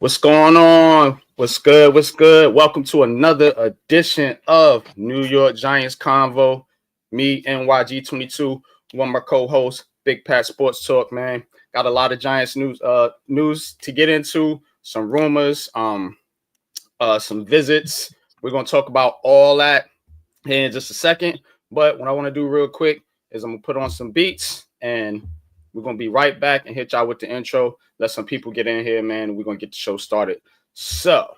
What's going on? What's good? What's good? Welcome to another edition of New York Giants Convo. Me, NYG22, one of my co-hosts, Big Pat Sports Talk, man. Got a lot of Giants news to get into, some rumors, some visits. We're gonna talk about all that in just a second. But what I want to do real quick is I'm gonna put on some beats and we're gonna be right back and hit y'all with the intro. Let some people get in here, man. And we're gonna get the show started. So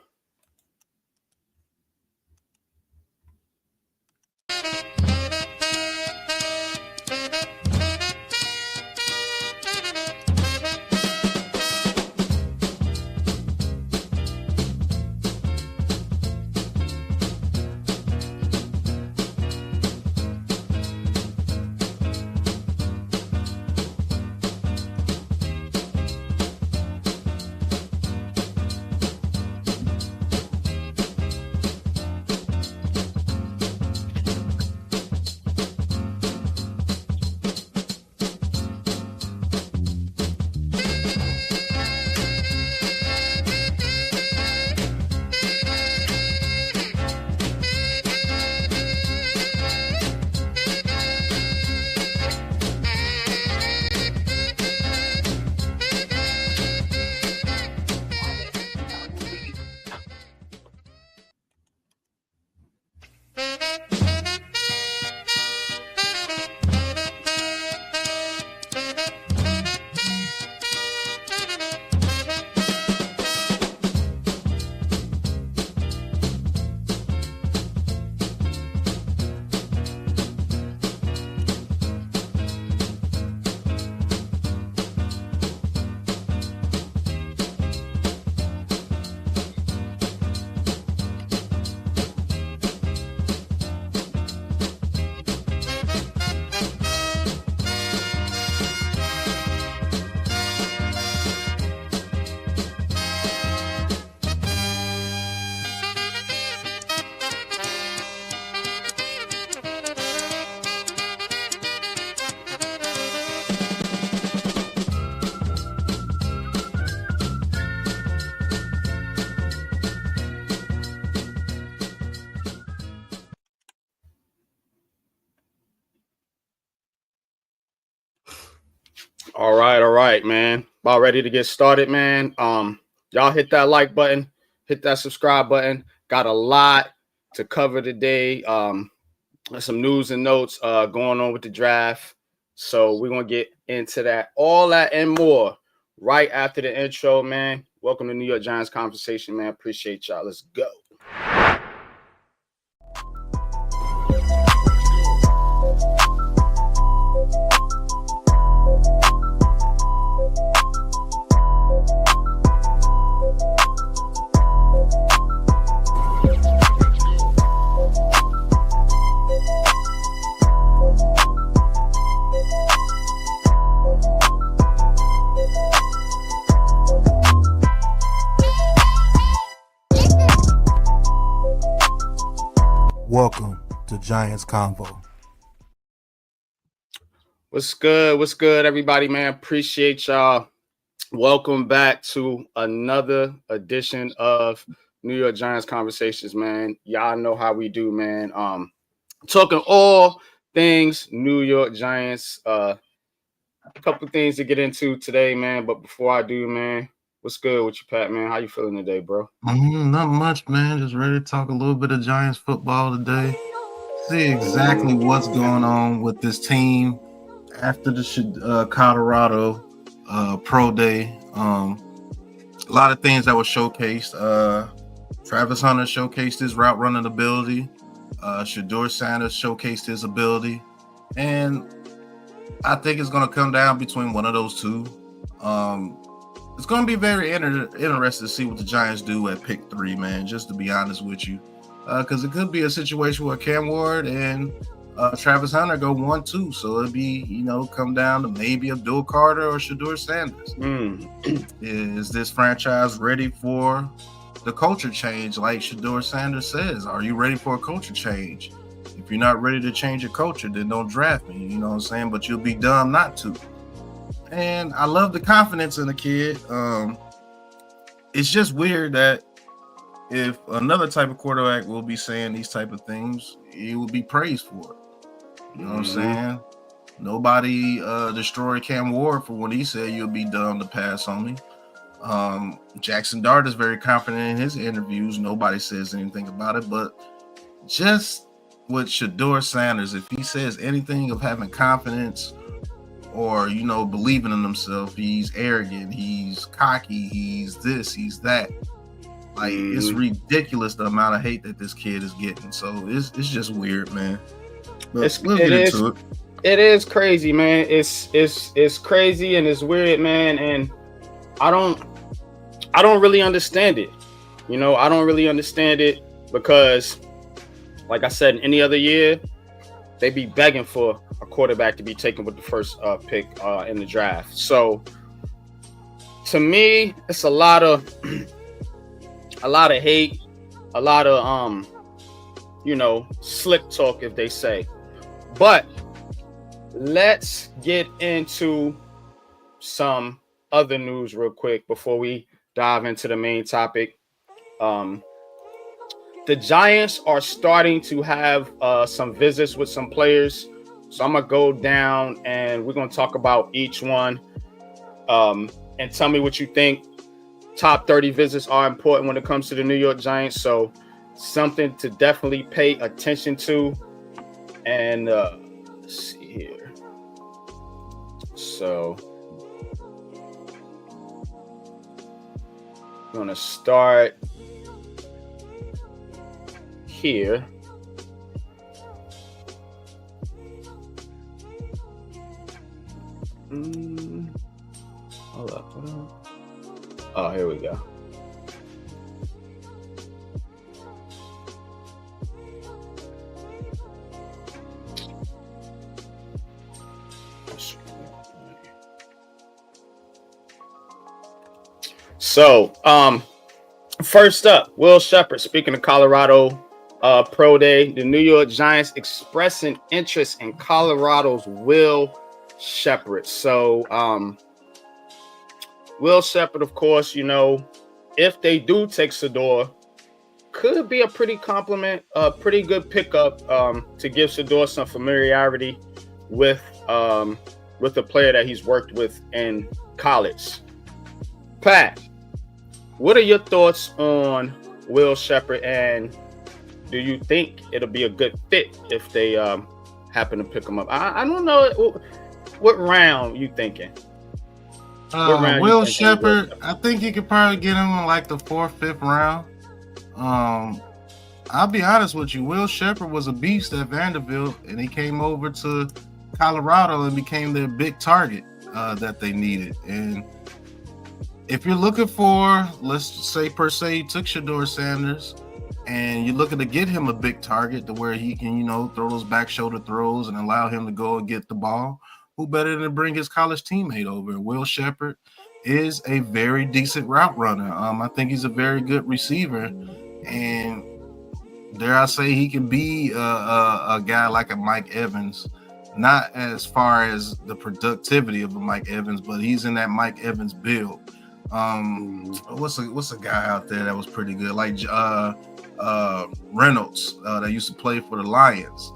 all right, man. About ready to get started, man. Y'all hit that like button, hit that subscribe button. Got a lot to cover today. Some news and notes going on with the draft. So we're gonna get into that, all that and more right after the intro, man. Welcome to New York Giants Conversation, man. Appreciate y'all. Let's go. Welcome to Giants Convo. What's good? What's good, everybody, man? Appreciate y'all. Welcome back to another edition of New York Giants Conversations, man. Y'all know how we do, man. Talking all things New York Giants. A couple things to get into today, man. But before I do, man, what's good with you, Pat, man? How you feeling today, bro? Not much, man. Just ready to talk a little bit of Giants football today. See exactly what's going on with this team after the Colorado Pro Day. A lot of things that were showcased. Travis Hunter showcased his route running ability. Shedeur Sanders showcased his ability. And I think it's going to come down between one of those two. It's going to be very interesting to see what the Giants do at pick 3, man, just to be honest with you. Because it could be a situation where Cam Ward and Travis Hunter go 1-2. So it'll be, come down to maybe Abdul Carter or Shedeur Sanders. Is this franchise ready for the culture change like Shedeur Sanders says? Are you ready for a culture change? If you're not ready to change your culture, then don't draft me, you know what I'm saying? But you'll be dumb not to. And I love the confidence in the kid. it's just weird that if another type of quarterback will be saying these type of things, he will be praised for it. You know what I'm saying? Nobody destroyed Cam Ward for when he said you'll be dumb to pass on me. Jackson Dart is very confident in his interviews. Nobody says anything about it, but just with Shedeur Sanders, if he says anything of having confidence or, you know, believing in himself, he's arrogant, he's cocky, he's this, he's that. Like, it's ridiculous the amount of hate that this kid is getting. So it's just weird, man. But we'll get into it. It is crazy, man. It's crazy and it's weird, man. And I don't really understand it. You know, I don't really understand it because, like I said, in any other year, they be begging for a quarterback to be taken with the first pick in the draft. So to me, it's a lot of hate, a lot of you know, slick talk, if they say. But let's get into some other news real quick before we dive into the main topic. The Giants are starting to have some visits with some players. So I'm going to go down and we're going to talk about each one and tell me what you think. Top 30 visits are important when it comes to the New York Giants. So something to definitely pay attention to. And let's see here. So I'm going to start here. Hold up. Oh, here we go. So, first up, Will Shepherd. Speaking of Colorado Pro Day, the New York Giants expressing interest in Colorado's Will Shepherd. So, Will Shepherd, of course, you know, if they do take Shedeur, could be a pretty compliment, a pretty good pickup to give Shedeur some familiarity with a player that he's worked with in college. Pat, what are your thoughts on Will Shepherd, and do you think it'll be a good fit if they happen to pick him up? I don't know. What round you thinking? Will Shepherd, I think you could probably get him in like the 4th, 5th round. I'll be honest with you. Will Shepherd was a beast at Vanderbilt, and he came over to Colorado and became their big target that they needed. And if you're looking for, let's say per se, you took Shedeur Sanders, and you're looking to get him a big target to where he can, you know, throw those back shoulder throws and allow him to go and get the ball, who better than to bring his college teammate over? Will Shepherd is a very decent route runner. I think he's a very good receiver, and dare I say he can be a guy like a Mike Evans, not as far as the productivity of a Mike Evans, but he's in that Mike Evans build. What's a guy out there that was pretty good, like Reynolds that used to play for the Lions.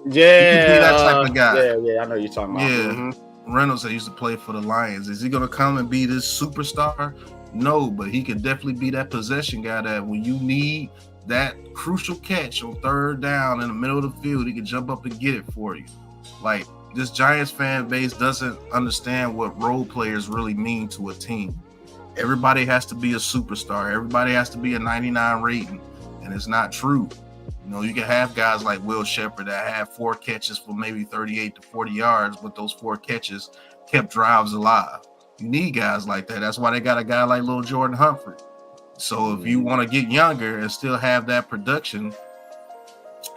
Yeah, that type of guy. Yeah, I know you're talking about. Yeah, Reynolds that used to play for the Lions. Is he gonna come and be this superstar? No, but he could definitely be that possession guy that when you need that crucial catch on 3rd down in the middle of the field, he can jump up and get it for you. Like, this Giants fan base doesn't understand what role players really mean to a team. Everybody has to be a superstar. Everybody has to be a 99 rating, and it's not true. You know, you can have guys like Will Shepherd that have 4 catches for maybe 38 to 40 yards, but those 4 catches kept drives alive. You need guys like that. That's why they got a guy like Lil Jordan Humphrey. So if you want to get younger and still have that production,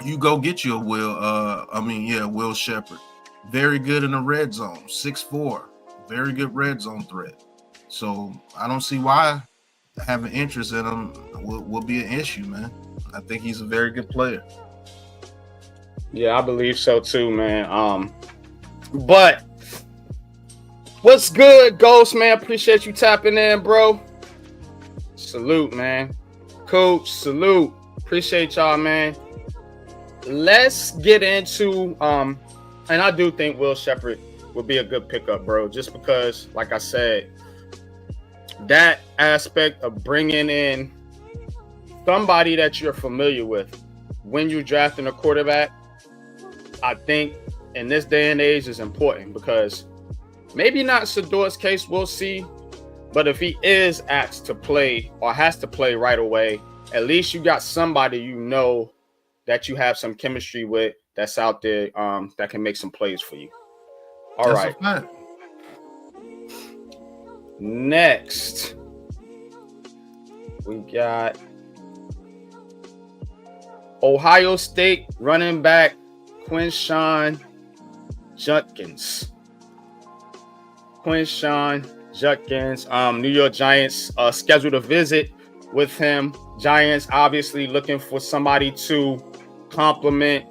you go get you a Will Shepherd. Very good in the red zone, 6'4", very good red zone threat. So I don't see why having interest in him will be an issue, man. I think he's a very good player. Yeah, I believe so too, man. But what's good, Ghost, man? Appreciate you tapping in, bro. Salute, man. Coach, salute. Appreciate y'all, man. Let's get into and I do think Will Shepherd would be a good pickup, bro. Just because, like I said, that aspect of bringing in somebody that you're familiar with when you're drafting a quarterback, I think in this day and age is important because maybe not Sedor's case, we'll see. But if he is asked to play or has to play right away, at least you got somebody you know that you have some chemistry with that's out there that can make some plays for you. All right. Next, we got Ohio State running back Quinshon Judkins. New York Giants scheduled a visit with him. Giants obviously looking for somebody to complement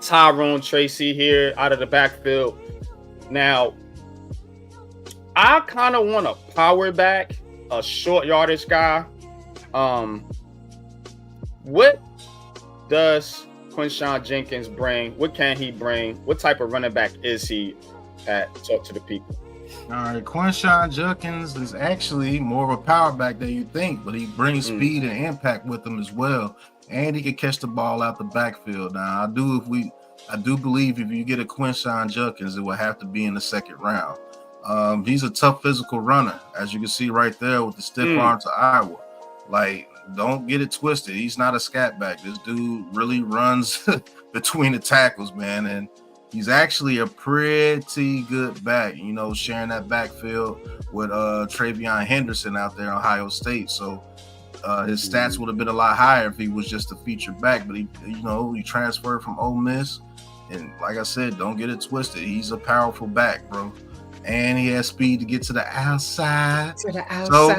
Tyrone Tracy here out of the backfield. Now, I kind of want a power back, a short yardage guy. What does Quinshon Jenkins bring? What can he bring? What type of running back is he at? Talk to the people. All right, Quinshon Judkins is actually more of a power back than you think, but he brings speed and impact with him as well, and he can catch the ball out the backfield. Now, I do believe if you get a Quinshon Judkins, it will have to be in the second round. He's a tough physical runner, as you can see right there with the stiff arm to Iowa. Like, don't get it twisted. He's not a scat back. This dude really runs between the tackles, man, and he's actually a pretty good back, you know, sharing that backfield with Travion Henderson out there in Ohio State. So his stats would have been a lot higher if he was just a featured back. But he transferred from Ole Miss, and like I said, don't get it twisted. He's a powerful back, bro, and he has speed to get to the outside. So,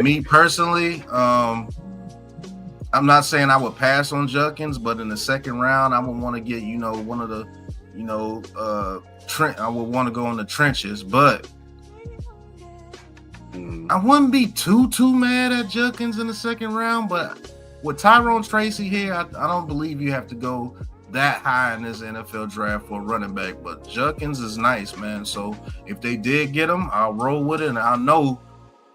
me personally, I'm not saying I would pass on Judkins, but in the second round, I would want to get, one of the, I would want to go in the trenches, but I wouldn't be too mad at Judkins in the second round. But with Tyrone Tracy here, I don't believe you have to go that high in this NFL draft for a running back. But Judkins is nice, man. So if they did get him, I'll roll with it, and I know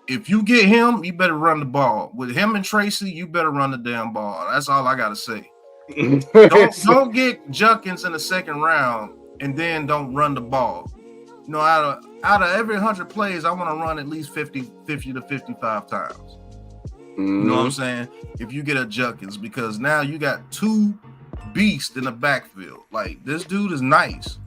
if you get him, you better run the ball. With him and Tracy, you better run the damn ball. That's all I gotta say. don't get Judkins in the second round and then don't run the ball. Out of every 100 plays, I want to run at least 50 to 55 times. You know what I'm saying? If you get a Judkins, because now you got two beasts in the backfield. Like, this dude is nice.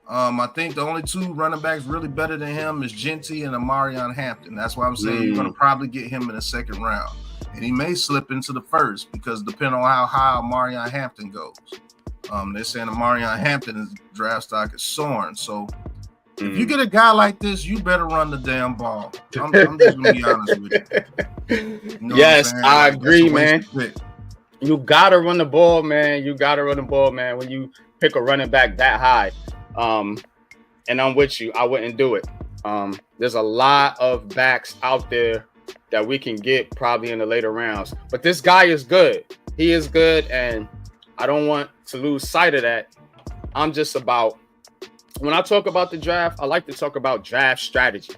I think the only two running backs really better than him is Genty and Amarion Hampton. That's why I'm saying you're going to probably get him in the second round. And he may slip into the first because depending on how high Amarion Hampton goes. They're saying Amarion Hampton's draft stock is soaring. So if you get a guy like this, you better run the damn ball. I'm just going to be honest with you. Yes, I agree, man. You got to run the ball, man. When you pick a running back that high. And I'm with you. I wouldn't do it. There's a lot of backs out there that we can get probably in the later rounds. But this guy is good. He is good, and I don't want to lose sight of that. I'm just about, when I talk about the draft, I like to talk about draft strategy.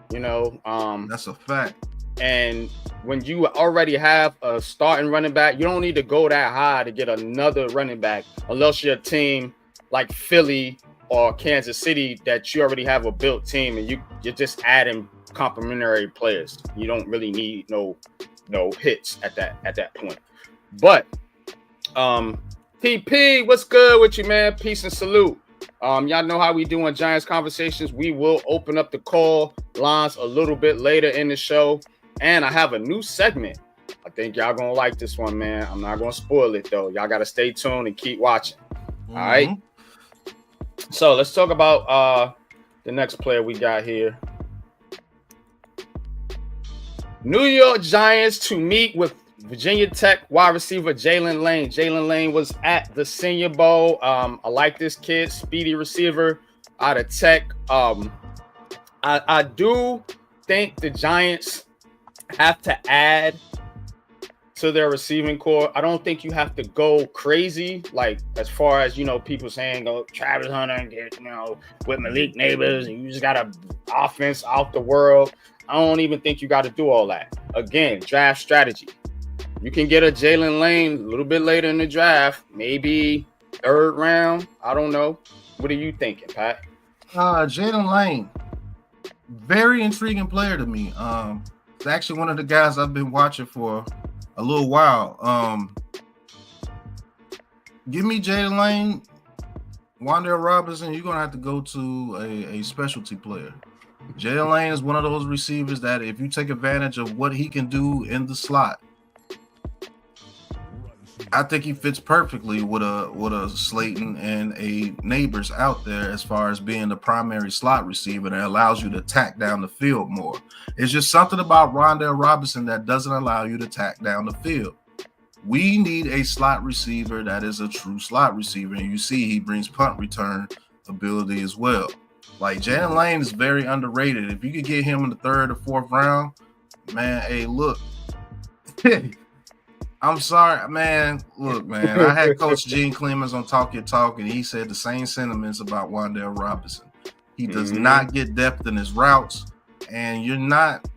That's a fact. And when you already have a starting running back, you don't need to go that high to get another running back unless you're a team like Philly or Kansas City that you already have a built team and you're just adding complementary players. You don't really need no hits at that point. But TP, what's good with you, man? Peace and salute. Y'all know how we do on Giants Conversations. We will open up the call lines a little bit later in the show. And I have a new segment. I think y'all gonna like this one, man. I'm not gonna spoil it though. Y'all gotta stay tuned and keep watching. All right. So let's talk about the next player we got here. New York Giants to meet with Virginia Tech wide receiver Jalen Lane. Jalen Lane was at the Senior Bowl. I like this kid, speedy receiver out of Tech. I do think the Giants have to add to their receiving core. I don't think you have to go crazy, like as far as people saying go Travis Hunter and get with Malik Neighbors, and you just got a offense out the world. I don't even think you got to do all that. Again, draft strategy. You can get a Jalen Lane a little bit later in the draft, maybe 3rd round. I don't know. What are you thinking, Pat? Jalen Lane, very intriguing player to me. It's actually one of the guys I've been watching for a little while. Give me Jalen Lane, Wan'Dale Robinson. You're gonna have to go to a specialty player. Jalen Lane is one of those receivers that if you take advantage of what he can do in the slot, I think he fits perfectly with a Slayton and a Neighbors out there as far as being the primary slot receiver that allows you to tack down the field more. It's just something about Wan'Dale Robinson that doesn't allow you to tack down the field. We need a slot receiver that is a true slot receiver, and you see he brings punt return ability as well. Like Jalen Lane is very underrated. If you could get him in the 3rd or 4th round, man, hey, look. I'm sorry, man. Look, man, I had Coach Gene Clemens on Talk Your Talk, and he said the same sentiments about Wan'Dale Robinson. He does not get depth in his routes, and you're not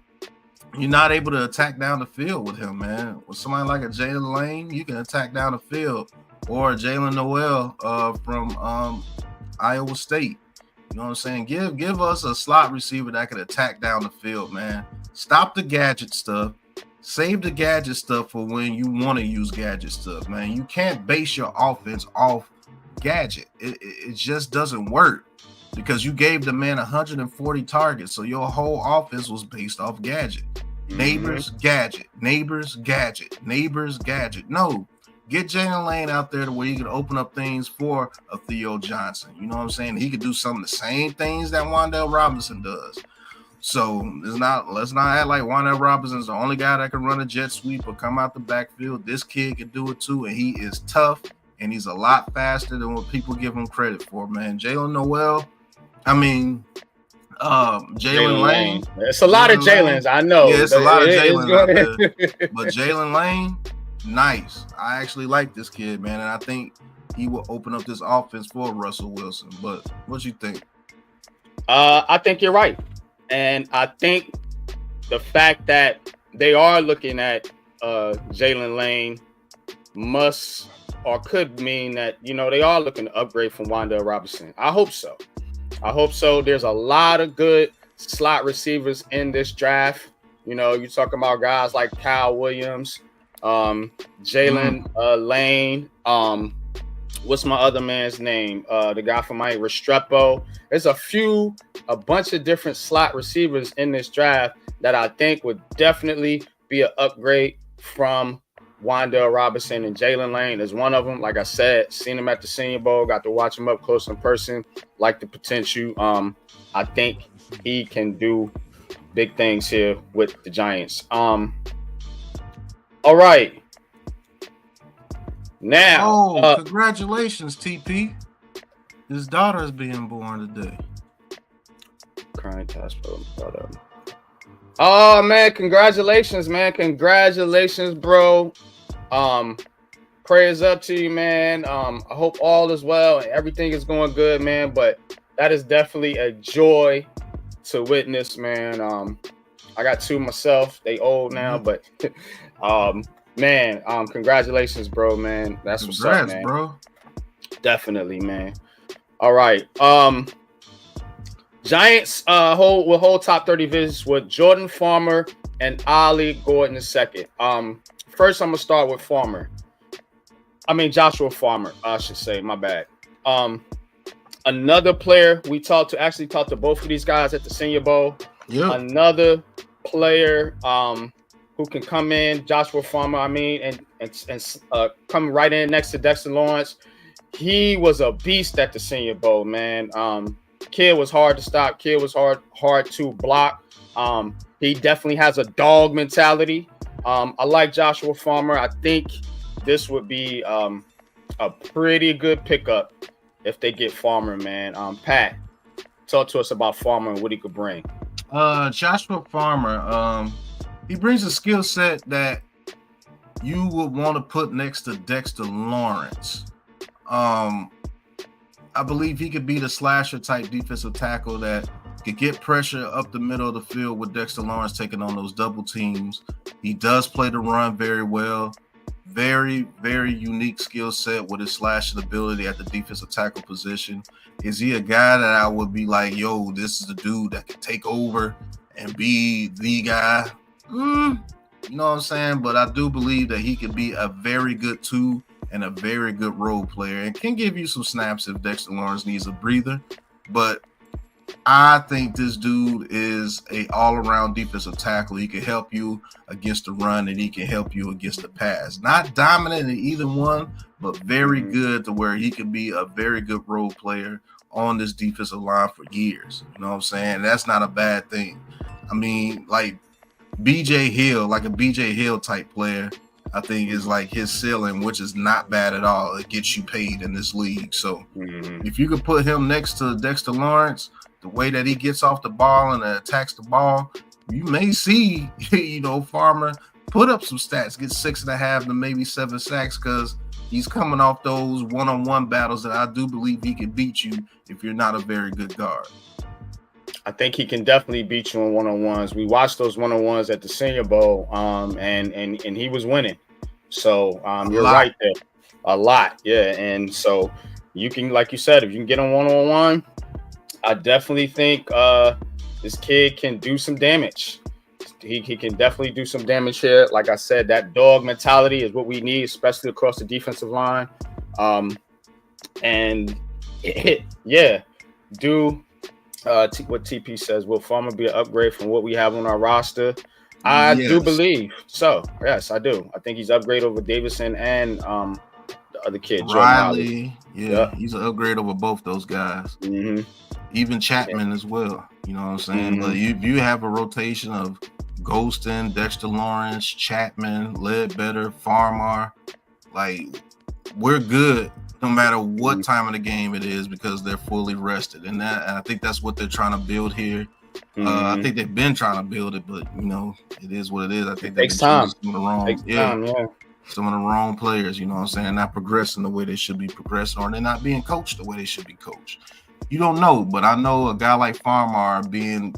able to attack down the field with him, man. With somebody like a Jalen Lane, you can attack down the field, or Jalen Noel from Iowa State. You know what I'm saying? Give us a slot receiver that can attack down the field, man. Stop the gadget stuff. Save the gadget stuff for when you want to use gadget stuff, man. You can't base your offense off gadget. It just doesn't work because you gave the man 140 targets, so your whole offense was based off gadget. Neighbors, gadget. Neighbors, gadget. Neighbors, gadget. No, get Jalen Lane out there to where you can open up things for a Theo Johnson. You know what I'm saying? He could do some of the same things that Wan'Dale Robinson does. So let's not act like Wan'Dale Robinson's the only guy that can run a jet sweep or come out the backfield. This kid can do it too, and he is tough, and he's a lot faster than what people give him credit for, man. Jalen Noel, Jalen Lane. It's a lot of Jalen's, I know. Yeah, it's a lot of Jalen's out there. But Jalen Lane, nice. I actually like this kid, man, and I think he will open up this offense for Russell Wilson. But what you think? I think you're right. And I think the fact that they are looking at Jalen Lane must or could mean that, they are looking to upgrade from Wan'Dale Robinson. I hope so. There's a lot of good slot receivers in this draft. You're talking about guys like Kyle Williams, Jalen Lane, what's my other man's name? The guy from Miami, Restrepo. There's a bunch of different slot receivers in this draft that I think would definitely be an upgrade from Wan'Dale Robinson, and Jalen Lane is one of them. Like I said, seen him at the Senior Bowl, got to watch him up close in person, like the potential. I think he can do big things here with the Giants. All right. Now, congratulations, TP. His daughter is being born today. Crying test for brother. Oh man, congratulations, man. Congratulations, bro. Prayers up to you, man. I hope all is well and everything is going good, man. But that is definitely a joy to witness, man. I got 2 myself. They old now, but man, congratulations, bro, man. That's what's up, man. Bro. Definitely, man. All right. Giants will hold top 30 visits with Jordan Farmer and Ollie Gordon II. First, I'm gonna start with Joshua Farmer. I should say. My bad. Another player we talked to both of these guys at the Senior Bowl. Yep. Another player who can come in, Joshua Farmer. and come right in next to Dexter Lawrence. He was a beast at the Senior Bowl, man. Kid was hard to stop. Kid was hard to block. He definitely has a dog mentality. I like Joshua Farmer. I think this would be a pretty good pickup if they get Farmer, man. Pat, talk to us about Farmer and what he could bring. Joshua Farmer, He brings a skill set that you would want to put next to Dexter Lawrence. I believe he could be the slasher type defensive tackle that could get pressure up the middle of the field with Dexter Lawrence taking on those double teams. He does play the run very well. Very, very unique skill set with his slashing ability at the defensive tackle position. Is he a guy that I would be like, yo, this is the dude that can take over and be the guy? You know what I'm saying? But I do believe that he could be a very good 2 and a very good role player and can give you some snaps if Dexter Lawrence needs a breather. But I think this dude is a all-around defensive tackle. He can help you against the run and he can help you against the pass. Not dominant in either one, but very good to where he can be a very good role player on this defensive line for years. You know what I'm saying? That's not a bad thing. I mean, like BJ Hill, like a BJ Hill type player, I think is like his ceiling, which is not bad at all. It gets you paid in this league. So if you could put him next to Dexter Lawrence, the way that he gets off the ball and attacks the ball, you may see, Farmer put up some stats, get 6.5 to maybe 7 sacks because he's coming off those one-on-one battles that I do believe he can beat you if you're not a very good guard. I think he can definitely beat you in one-on-ones. We watched those one-on-ones at the Senior Bowl, and he was winning. So you're right there. A lot, yeah. And so you can, like you said, if you can get on one-on-one, I definitely think this kid can do some damage. He can definitely do some damage here. Like I said, that dog mentality is what we need, especially across the defensive line. What TP says, will Farmer be an upgrade from what we have on our roster? I do believe so. Yes, I do. I think he's an upgrade over Davison and the other kid, Riley. He's an upgrade over both those guys. Even Chapman as well. You know what I'm saying? But you have a rotation of Golston, Dexter Lawrence, Chapman, Ledbetter, Farmar. Like, we're good no matter what time of the game it is because they're fully rested. And I think that's what they're trying to build here. I think they've been trying to build it, but it is what it is. I think that takes time. Some of the wrong players, you know what I'm saying, not progressing the way they should be progressing, or they're not being coached the way they should be coached. You don't know, but I know a guy like Farmar being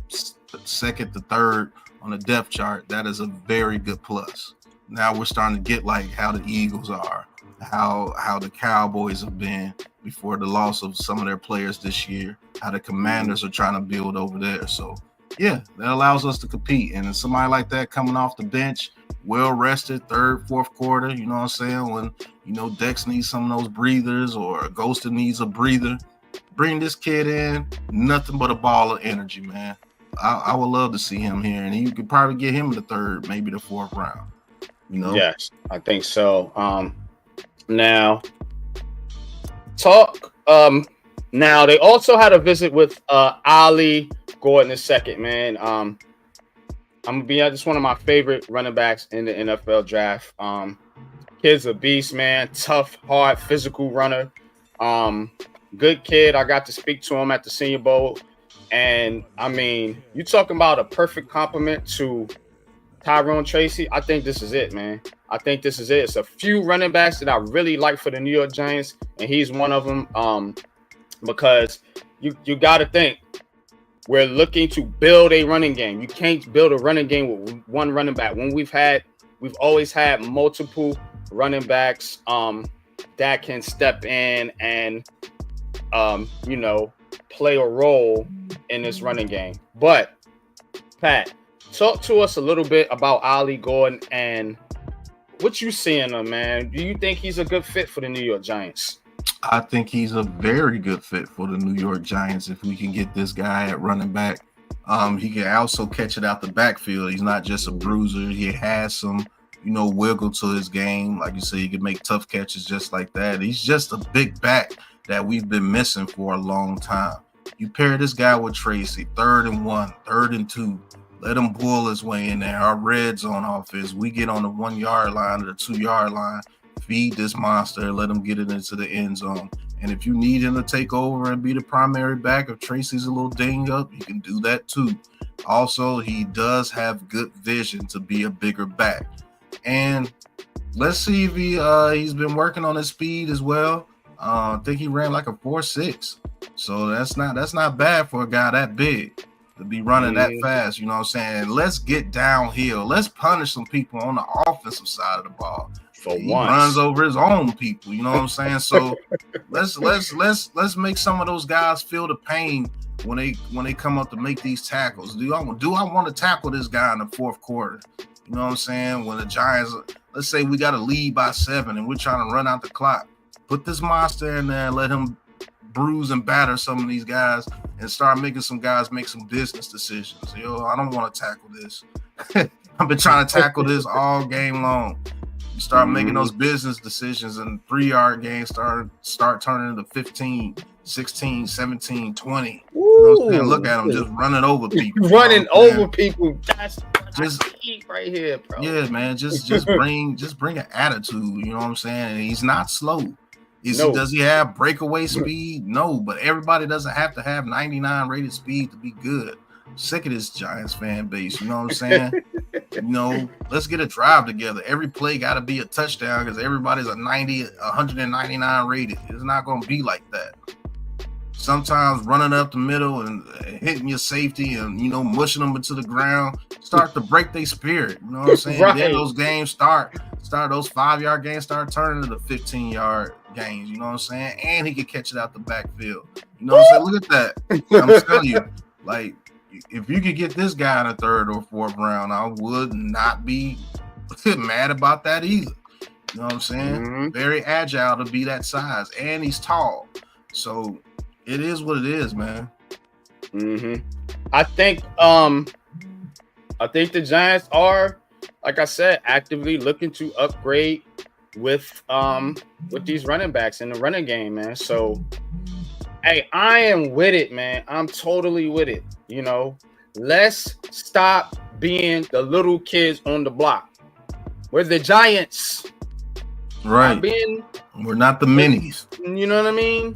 second to third on the depth chart, that is a very good plus. Now we're starting to get like how the Eagles are, how the Cowboys have been before the loss of some of their players this year, how the Commanders are trying to build over there. So yeah, that allows us to compete. And somebody like that coming off the bench, well rested, third, fourth quarter, you know what I'm saying, when Dex needs some of those breathers or Ghosted needs a breather, bring this kid in, nothing but a ball of energy, man. I would love to see him here, and you could probably get him in the third, maybe the fourth round. Yes, I think so. Now they also had a visit with Ali Gordon II, man. I'm gonna be honest, one of my favorite running backs in the NFL draft. Kid's a beast, man. Tough, hard, physical runner. Good kid. I got to speak to him at the Senior Bowl. And, I mean, you talking about a perfect compliment to Tyrone Tracy. I think this is it, man. I think this is it. It's a few running backs that I really like for the New York Giants, and he's one of them because you got to think we're looking to build a running game. You can't build a running game with one running back. We've always had multiple running backs that can step in and, play a role in this running game. But Pat, talk to us a little bit about Ali Gordon and what you see in him, man. Do you think he's a good fit for the New York Giants? I think he's a very good fit for the New York Giants if we can get this guy at running back. He can also catch it out the backfield. He's not just a bruiser. He has some, wiggle to his game. Like you said, he can make tough catches just like that. He's just a big back that we've been missing for a long time. You pair this guy with Tracy, 3rd and 1, 3rd and 2. Let him boil his way in there. Our red zone offense, we get on the 1 yard line or the 2 yard line, feed this monster, let him get it into the end zone. And if you need him to take over and be the primary back, if Tracy's a little dinged up, you can do that too. Also, he does have good vision to be a bigger back. And let's see if he's been working on his speed as well. I think he ran like a 4.6. So that's not bad for a guy that big to be running that fast. You know what I'm saying? Let's get downhill. Let's punish some people on the offensive side of the ball. He runs over his own people. You know what I'm saying? So let's make some of those guys feel the pain when they come up to make these tackles. Do I want to tackle this guy in the fourth quarter? You know what I'm saying? When the Giants, let's say we got a lead by 7 and we're trying to run out the clock. Put this monster in there and let him bruise and batter some of these guys and start making some guys make some business decisions. I don't want to tackle this. I've been trying to tackle this all game long. You start making those business decisions and 3-yard games start turning into 15, 16, 17, 20. You know what I'm saying? Look at them just running over people. Running over people. That's just right here, bro. Yeah, man. Just bring an attitude. You know what I'm saying? And he's not slow. Does he have breakaway speed? No, but everybody doesn't have to have 99 rated speed to be good. I'm sick of this Giants fan base. You know what I'm saying? Let's get a drive together. Every play got to be a touchdown because everybody's a 90, 199 rated. It's not going to be like that. Sometimes running up the middle and hitting your safety and, mushing them into the ground start to break their spirit. You know what I'm saying? Right. Then those games start those 5-yard games start turning into 15-yard games. You know what I'm saying? And he could catch it out the backfield. You know what I'm saying? Look at that. I'm telling you, like, if you could get this guy in the 3rd or 4th round, I would not be mad about that either. You know what I'm saying? Very agile to be that size, and he's tall. So it is what it is, man. I think the Giants are, like I said, actively looking to upgrade with these running backs in the running game, man. So, hey, I am with it, man. I'm totally with it. Let's stop being the little kids on the block. We're the Giants, right? We're not the minis. You know what I mean?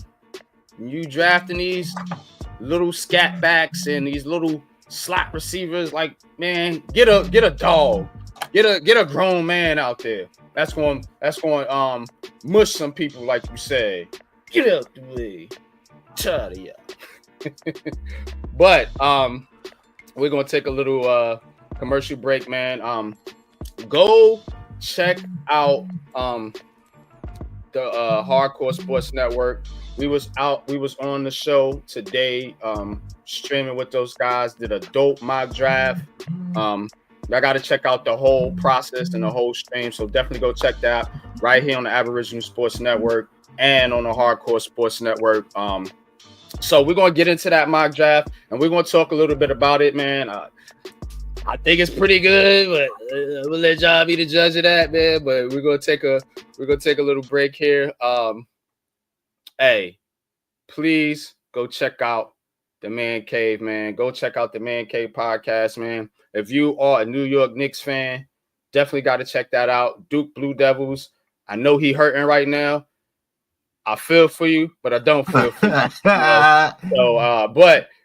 You drafting these little scat backs and these little slot receivers, like, man, get a dog, get a grown man out there. That's going mush some people, like you said. Get out the way, tired of ya. But we're gonna take a little commercial break, man. Go check out the Hardcore Sports Network. We was on the show today, streaming with those guys, did a dope mock draft. I got to check out the whole process and the whole stream. So definitely go check that right here on the Aboriginal Sports Network and on the Hardcore Sports Network. So we're going to get into that mock draft and we're going to talk a little bit about it, man. I think it's pretty good, but we'll let y'all be the judge of that, man. But we're going to take a little break here. Hey, please go check out the Man Cave, man. Go check out the Man Cave podcast, man. If you are a New York Knicks fan, definitely got to check that out. Duke Blue Devils. I know he hurting right now. I feel for you, but I don't feel for you. But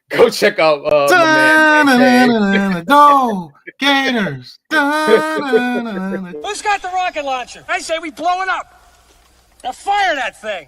go check out Go Gators. Who's got the rocket launcher? I say we blow it up. Now fire that thing.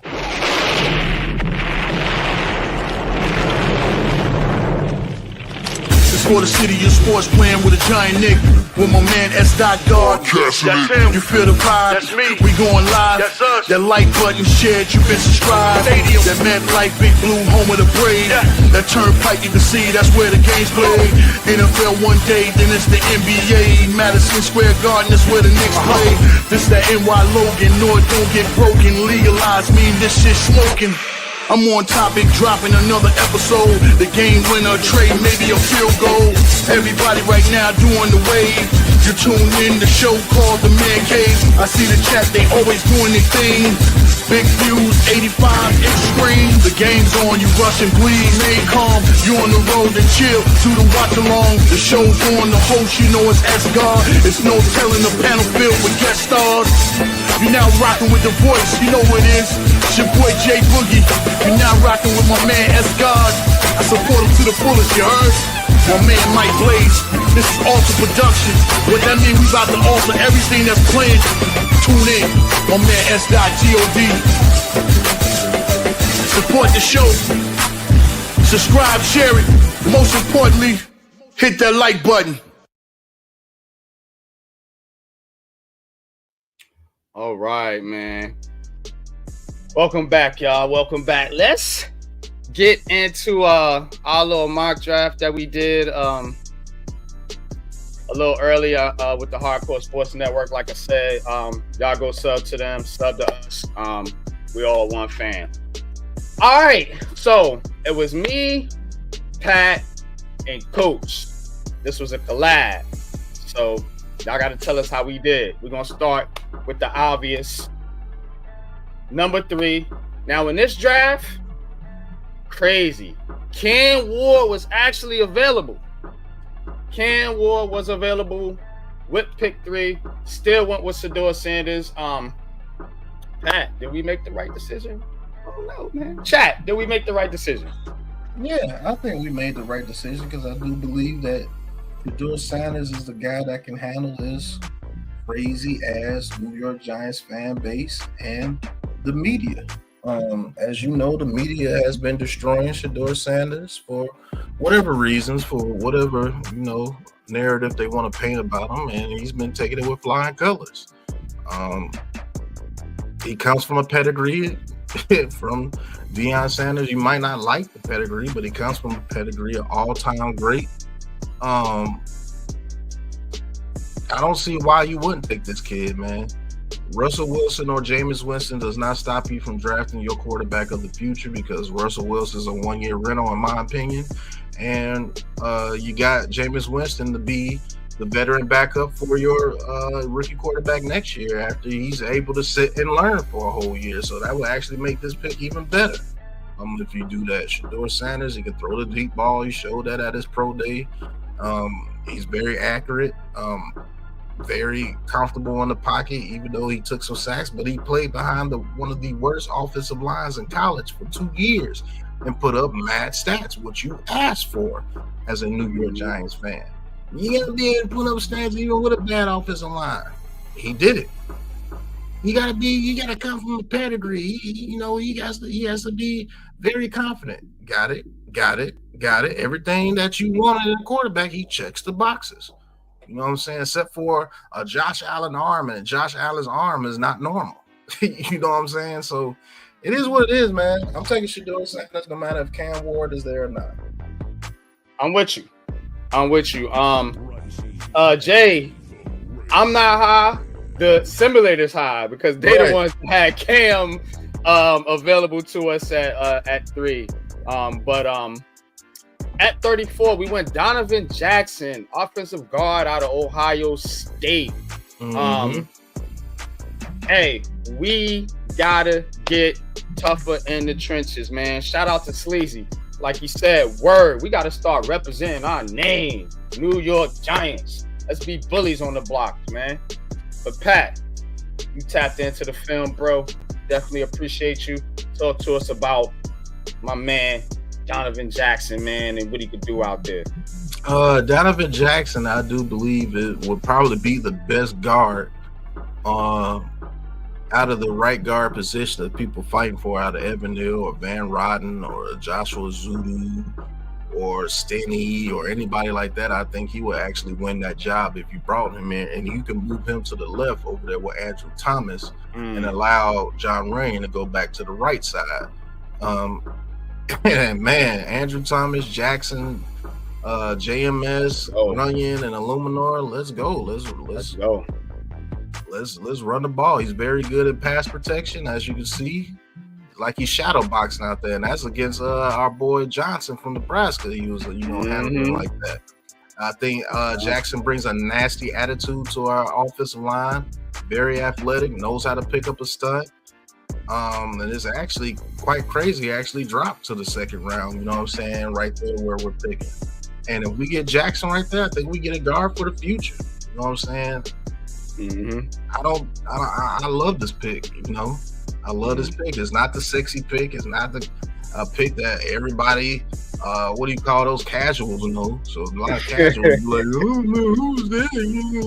For the city of sports, playing with a giant Nick. With my man S. God. That's him. You feel the vibe? That's me. We going live. That's us. That like button shared, you been subscribed. Stadium. That man like Big Blue, home of the Braves. Yeah. That turnpike you can see, that's where the game's played. NFL one day, then it's the NBA. Madison Square Garden, that's where the Knicks play. This that NY Logan, North don't get broken. Legalized, mean this shit smoking. I'm on topic, dropping another episode. The game winner, trade, maybe a field goal. Everybody right now doing the wave. You tuned in, the show called The Man Cave. I see the chat, they always doing their thing. Big views, 85-inch screen. The game's on, you rush and bleed. Stay calm, you on the road and chill. To the watch along, the show's on. The host, you know it's S-God. It's no telling, the panel filled with guest stars. You now rocking with the voice, you know what it is. It's your boy J Boogie. You're now rocking with my man S God. I support him to the fullest, you heard? My man Mike Blaze. This is Alter Productions. What that means, we about to alter everything that's playing. Tune in. My man S.God. Support the show. Subscribe, share it. Most importantly, hit that like button. All right, man. Welcome back, y'all. Welcome back. Let's get into our little mock draft that we did a little earlier with the Hardcore Sports Network. Like I said, y'all go sub to them, sub to us. We all one fan. All right, so it was me, Pat, and Coach. This was a collab. So y'all got to tell us how we did. We're going to start with the obvious. Number 3. Now, in this draft, crazy. Cam Ward was actually available. Cam Ward was available with pick 3. Still went with Shedeur Sanders. Pat, did we make the right decision? I don't know, man. Chat, did we make the right decision? Yeah, I think we made the right decision because I do believe that Shedeur Sanders is the guy that can handle this crazy ass New York Giants fan base and the media. As you know, the media has been destroying Shedeur Sanders for whatever reasons, for whatever, narrative they want to paint about him, and he's been taking it with flying colors. He comes from a pedigree from Deion Sanders. You might not like the pedigree, but he comes from a pedigree of all-time great. I don't see why you wouldn't pick this kid, man. Russell Wilson or Jameis Winston does not stop you from drafting your quarterback of the future, because Russell Wilson is a one-year rental, in my opinion. And you got Jameis Winston to be the veteran backup for your rookie quarterback next year after he's able to sit and learn for a whole year. So that will actually make this pick even better. If you do that. Shedeur Sanders, he can throw the deep ball. He showed that at his pro day. He's very accurate, very comfortable in the pocket, even though he took some sacks, but he played behind one of the worst offensive lines in college for 2 years and put up mad stats, what you asked for as a New York Giants fan. You gotta be able to put up stats even with a bad offensive line. He did it. You gotta come from a pedigree. He has to be very confident. Got it. Everything that you wanted in a quarterback, he checks the boxes. You know what I'm saying? Except for a Josh Allen arm, and Josh Allen's arm is not normal. You know what I'm saying? So it is what it is, man. I'm taking Shedeur Sanders no matter if Cam Ward is there or not. I'm with you. Jay, I'm not high. The simulator's high because they the ones that had Cam available to us at 3. At 34, we went Donovan Jackson, offensive guard out of Ohio State. Hey, we gotta get tougher in the trenches, man. Shout out to Sleazy. Like he said, we gotta start representing our name, New York Giants. Let's be bullies on the block, man. But Pat, you tapped into the film, bro. Definitely appreciate you. Talk to us about my man, Donovan Jackson, man, and what he could do out there. Donovan Jackson, I do believe it would probably be the best guard out of the right guard position that people fighting for out of Evandale or Van Rodden or Joshua Zulu or Steny or anybody like that. I think he would actually win that job if you brought him in, and you can move him to the left over there with Andrew Thomas and allow John Rain to go back to the right side. And man, Andrew Thomas, Jackson, JMS, Runyon, and Illuminor. Let's go. Let's go. Let's run the ball. He's very good at pass protection, as you can see. Like he's shadow boxing out there, and that's against our boy Johnson from Nebraska. He was, handling like that. I think Jackson brings a nasty attitude to our offensive line. Very athletic, knows how to pick up a stunt. And it's actually quite crazy. He actually dropped to the second round, you know what I'm saying, right there where we're picking. And if we get Jackson right there, I think we get a guard for the future. You know what I'm saying? I love this pick, I I love this pick. It's not the sexy pick. It's not the pick that everybody, what do you call those casuals know? So a lot of casuals be like, oh no, who's that?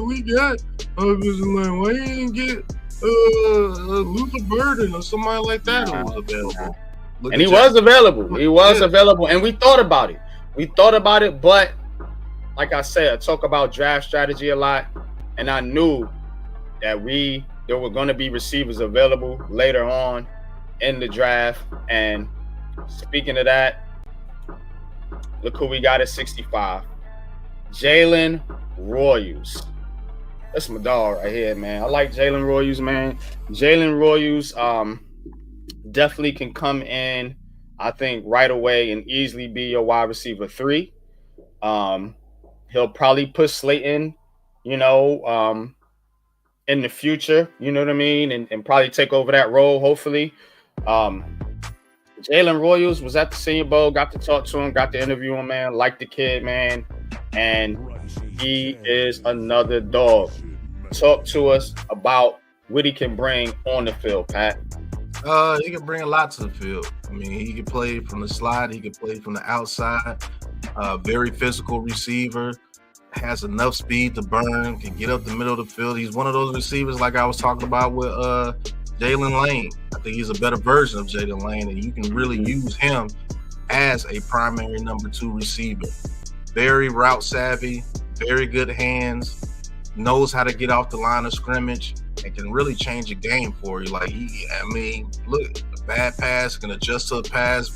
We got offensive line. Why you didn't get Luther Burden or somebody like that who was available? And he was available. He was available, and we thought about it. But like I said, I talk about draft strategy a lot, and I knew that there were going to be receivers available later on in the draft. And speaking of that, look who we got at 65. Jalen Royals. That's my dog right here, man. I like Jalen Royals, man. Jalen Royals definitely can come in, I think, right away and easily be your wide receiver 3. He'll probably put Slayton, in the future, you know what I mean, and probably take over that role, hopefully. Jalen Royals was at the Senior Bowl, got to talk to him, got to interview him, man. Like the kid, man. And he is another dog. Talk to us about what he can bring on the field, Pat. He can bring a lot to the field. I mean, he can play from the slot. He can play from the outside. Very physical receiver. Has enough speed to burn. Can get up the middle of the field. He's one of those receivers like I was talking about with Jalen Lane. I think he's a better version of Jalen Lane, and you can really use him as a primary number 2 receiver. Very route savvy, very good hands, knows how to get off the line of scrimmage, and can really change a game for you. Look, a bad pass can adjust to a pass.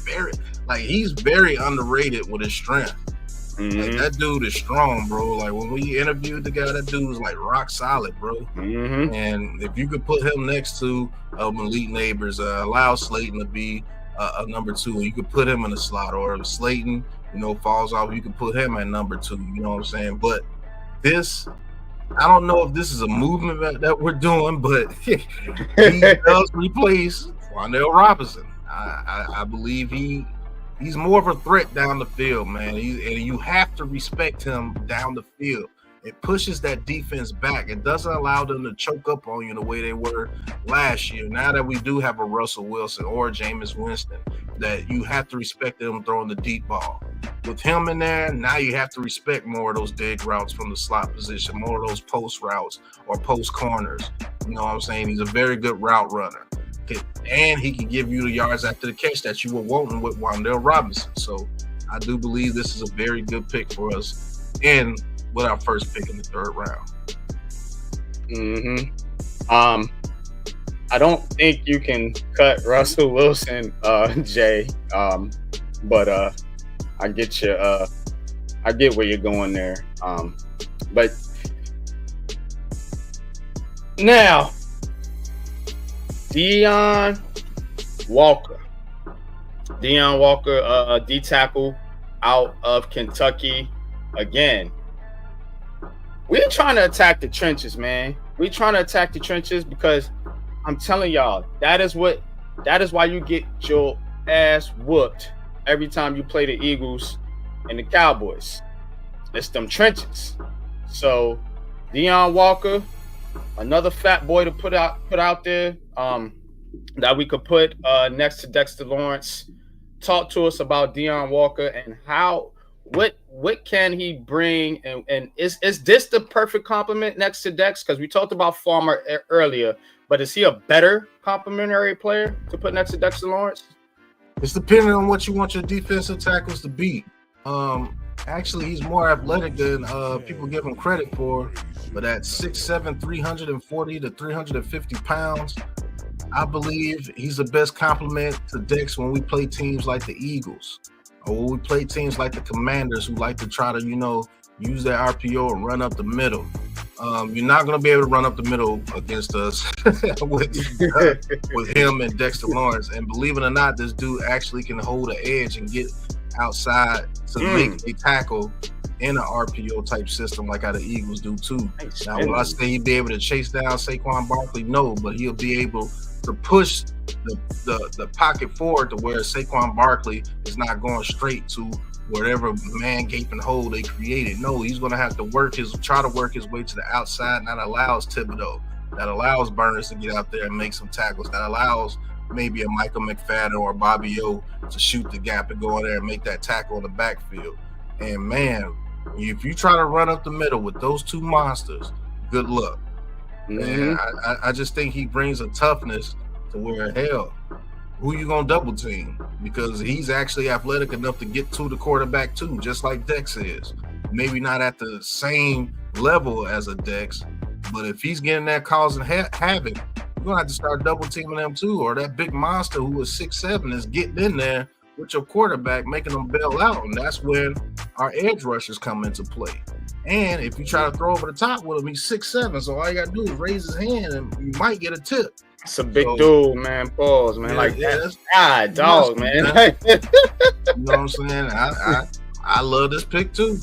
He's very underrated with his strength. Mm-hmm. Like, that dude is strong, bro. Like, when we interviewed the guy, that dude was like rock solid, bro. Mm-hmm. And if you could put him next to Malik Neighbors, allow Slayton to be a number 2, you could put him in the slot, or if Slayton, falls off, you could put him at number 2. You know what I'm saying? But this, I don't know if this is a movement that we're doing, but he does replace Wan'Dale Robinson. I believe he's more of a threat down the field, man. And you have to respect him down the field. It pushes that defense back. It doesn't allow them to choke up on you the way they were last year. Now that we do have a Russell Wilson or Jameis Winston, that you have to respect them throwing the deep ball. With him in there, now you have to respect more of those dig routes from the slot position, more of those post routes or post corners. You know what I'm saying? He's a very good route runner. And he can give you the yards after the catch that you were wanting with Wan'Dale Robinson. So I do believe this is a very good pick for us, and with our first pick in the 3rd round. Mm-hmm. I don't think you can cut Russell Wilson, Jay. But I get you. I get where you're going there. But now, Deon Walker, D tackle out of Kentucky. Again, we're trying to attack the trenches, man. We're trying to attack the trenches because I'm telling y'all, that is why you get your ass whooped every time you play the Eagles and the Cowboys. It's them trenches. So Deon Walker, another fat boy to put out there, that we could put next to Dexter Lawrence. Talk to us about Deon Walker and what can he bring, and is this the perfect complement next to Dex? Because we talked about Farmer earlier, but is he a better complementary player to put next to Dexter Lawrence? It's depending on what you want your defensive tackles to be. Actually, he's more athletic than people give him credit for, but at 6'7", 340 to 350 pounds, I believe he's the best complement to Dex when we play teams like the Eagles, or when we play teams like the Commanders, who like to try to, use their RPO and run up the middle. You're not going to be able to run up the middle against us with him and Dexter Lawrence. And believe it or not, this dude actually can hold an edge and get outside to make a tackle in an RPO type system like how the Eagles do too. Now, will I say he'd be able to chase down Saquon Barkley? No, but he'll be able to push the pocket forward to where Saquon Barkley is not going straight to whatever man gaping hole they created. No, he's going to have to try to work his way to the outside, and that allows Thibodeau, that allows Burns to get out there and make some tackles, that allows maybe a Michael McFadden or a Bobby O to shoot the gap and go in there and make that tackle in the backfield. And man, if you try to run up the middle with those two monsters, good luck. And I just think he brings a toughness to where, hell, who you gonna double team? Because he's actually athletic enough to get to the quarterback too, just like Dex is. Maybe not at the same level as a Dex, but if he's getting that causing havoc, you're gonna have to start double teaming them too. Or that big monster who is 6'7" is getting in there with your quarterback, making them bail out, and that's when our edge rushers come into play. And if you try to throw over the top with him, he's 6'7", so all you gotta do is raise his hand, and you might get a tip. It's a big dude, man. Pause, man. Dog, man. You know what I'm saying? I love this pick too.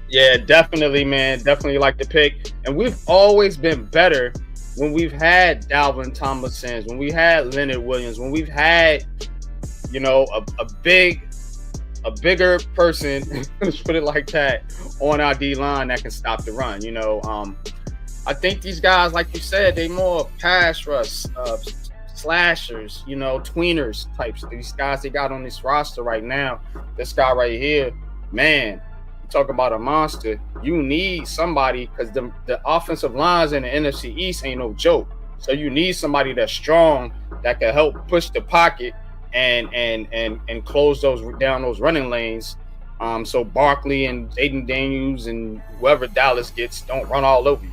Yeah, definitely, man. Definitely like the pick. And we've always been better when we've had Dalvin Tomlinson, when we had Leonard Williams, when we've had, a bigger person, let's put it like that, on our D-line that can stop the run. I think these guys, like you said, they more pass rush, slashers, tweeners types. These guys they got on this roster right now, this guy right here, man, you talk about a monster. You need somebody because the offensive lines in the NFC East ain't no joke. So you need somebody that's strong that can help push the pocket and close those running lanes. So Barkley and Aiden Daniels and whoever Dallas gets don't run all over you.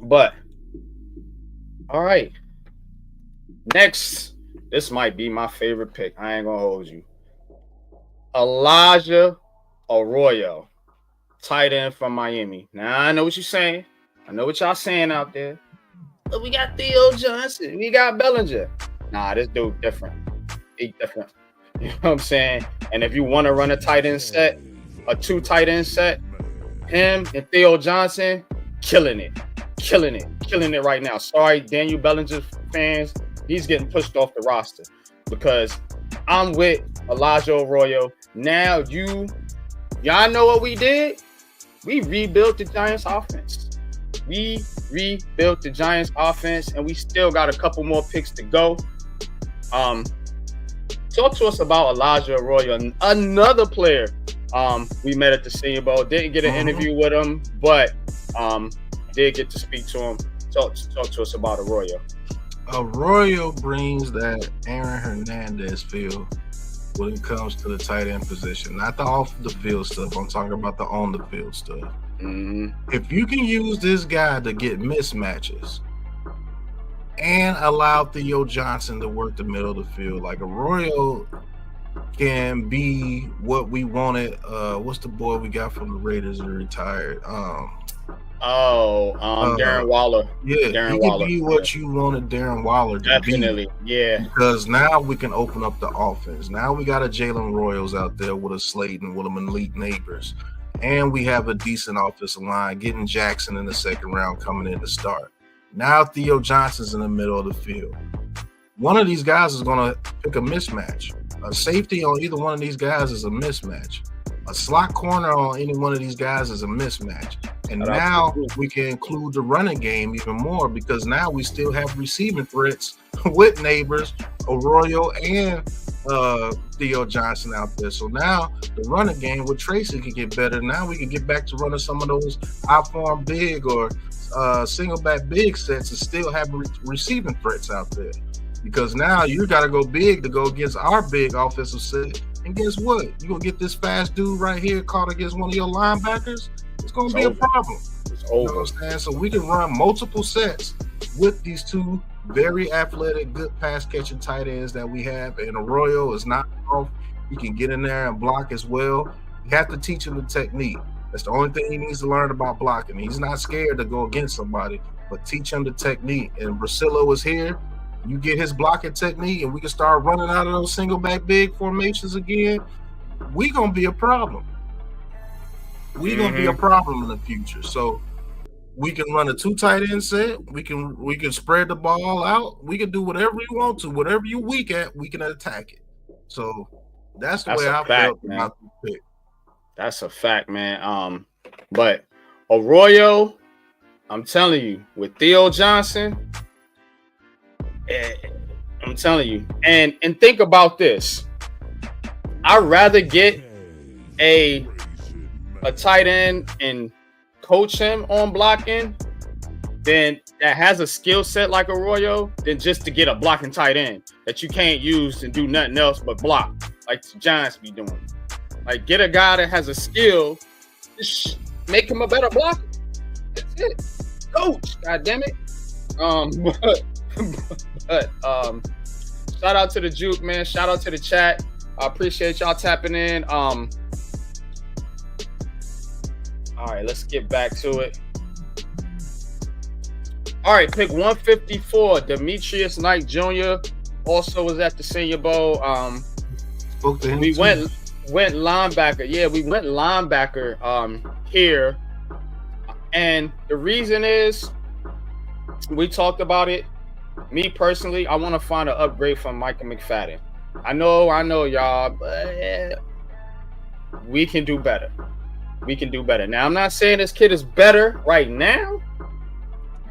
But all right. Next, this might be my favorite pick. I ain't gonna hold you. Elijah Arroyo, tight end from Miami. Now I know what you're saying. I know what y'all saying out there. But we got Theo Johnson. We got Bellinger. Nah, this dude different. He different. You know what I'm saying? And if you want to run a tight end set, a 2 tight end set, him and Theo Johnson, killing it right now. Sorry, Daniel Bellinger fans, he's getting pushed off the roster because I'm with Elijah Arroyo. Now y'all know what we did? We rebuilt the Giants offense. And we still got a couple more picks to go. Talk to us about Elijah Arroyo, another player we met at the Senior Bowl. Didn't get an interview with him, but did get to speak to him. Talk to us about Arroyo. Arroyo brings that Aaron Hernandez feel when it comes to the tight end position. Not the off the field stuff. I'm talking about the on the field stuff. If you can use this guy to get mismatches and allow Theo Johnson to work the middle of the field, like Arroyo can be what we wanted. What's the boy we got from the Raiders who retired? Darren Waller. Yeah, Darren he Waller. can be what you wanted Darren Waller to Definitely, be. yeah. Because now we can open up the offense. Now we got a Jalen Royals out there with a Slayton, with them elite neighbors. And we have a decent offensive line, getting Jackson in the second round coming in to start. Now Theo Johnson's in the middle of the field. One of these guys is going to pick a mismatch. A safety on either one of these guys is a mismatch. A slot corner on any one of these guys is a mismatch. And now we can include the running game even more because now we still have receiving threats with neighbors, Arroyo and Theo Johnson out there. So now the running game with Tracy can get better. Now we can get back to running some of those I-form big or single back big sets and still have receiving threats out there. Because now you got to go big to go against our big offensive set. And guess what? You're going to get this fast dude right here caught against one of your linebackers. It's going to be a problem. It's over. You know what I'm saying? So we can run multiple sets with these two very athletic, good pass-catching tight ends that we have. And Arroyo is not off. He can get in there and block as well. You have to teach him the technique. That's the only thing he needs to learn about blocking. He's not scared to go against somebody, but teach him the technique. And Brasillo is here. You get his blocking technique and we can start running out of those single back big formations again, we gonna be a problem. We gonna be a problem in the future. So we can run a 2 tight end set, we can spread the ball out, we can do whatever you want to, whatever you weak at, we can attack it. So that's the way I felt about the pick. That's a fact, man. But Arroyo, I'm telling you, with Theo Johnson, I'm telling you. And think about this. I'd rather get a tight end and coach him on blocking than that has a skill set like Arroyo than just to get a blocking tight end that you can't use and do nothing else but block like the Giants be doing. Like, get a guy that has a skill, just make him a better blocker. That's it. Coach, God damn it. But shout out to the Juke, man. Shout out to the chat. I appreciate y'all tapping in. All right, let's get back to it. All right, pick 154. Demetrius Knight Jr. also was at the Senior Bowl. We went linebacker. Yeah, we went linebacker here. And the reason is, we talked about it. Me personally, I want to find an upgrade from Michael McFadden. I know, y'all, but we can do better. We can do better. Now, I'm not saying this kid is better right now,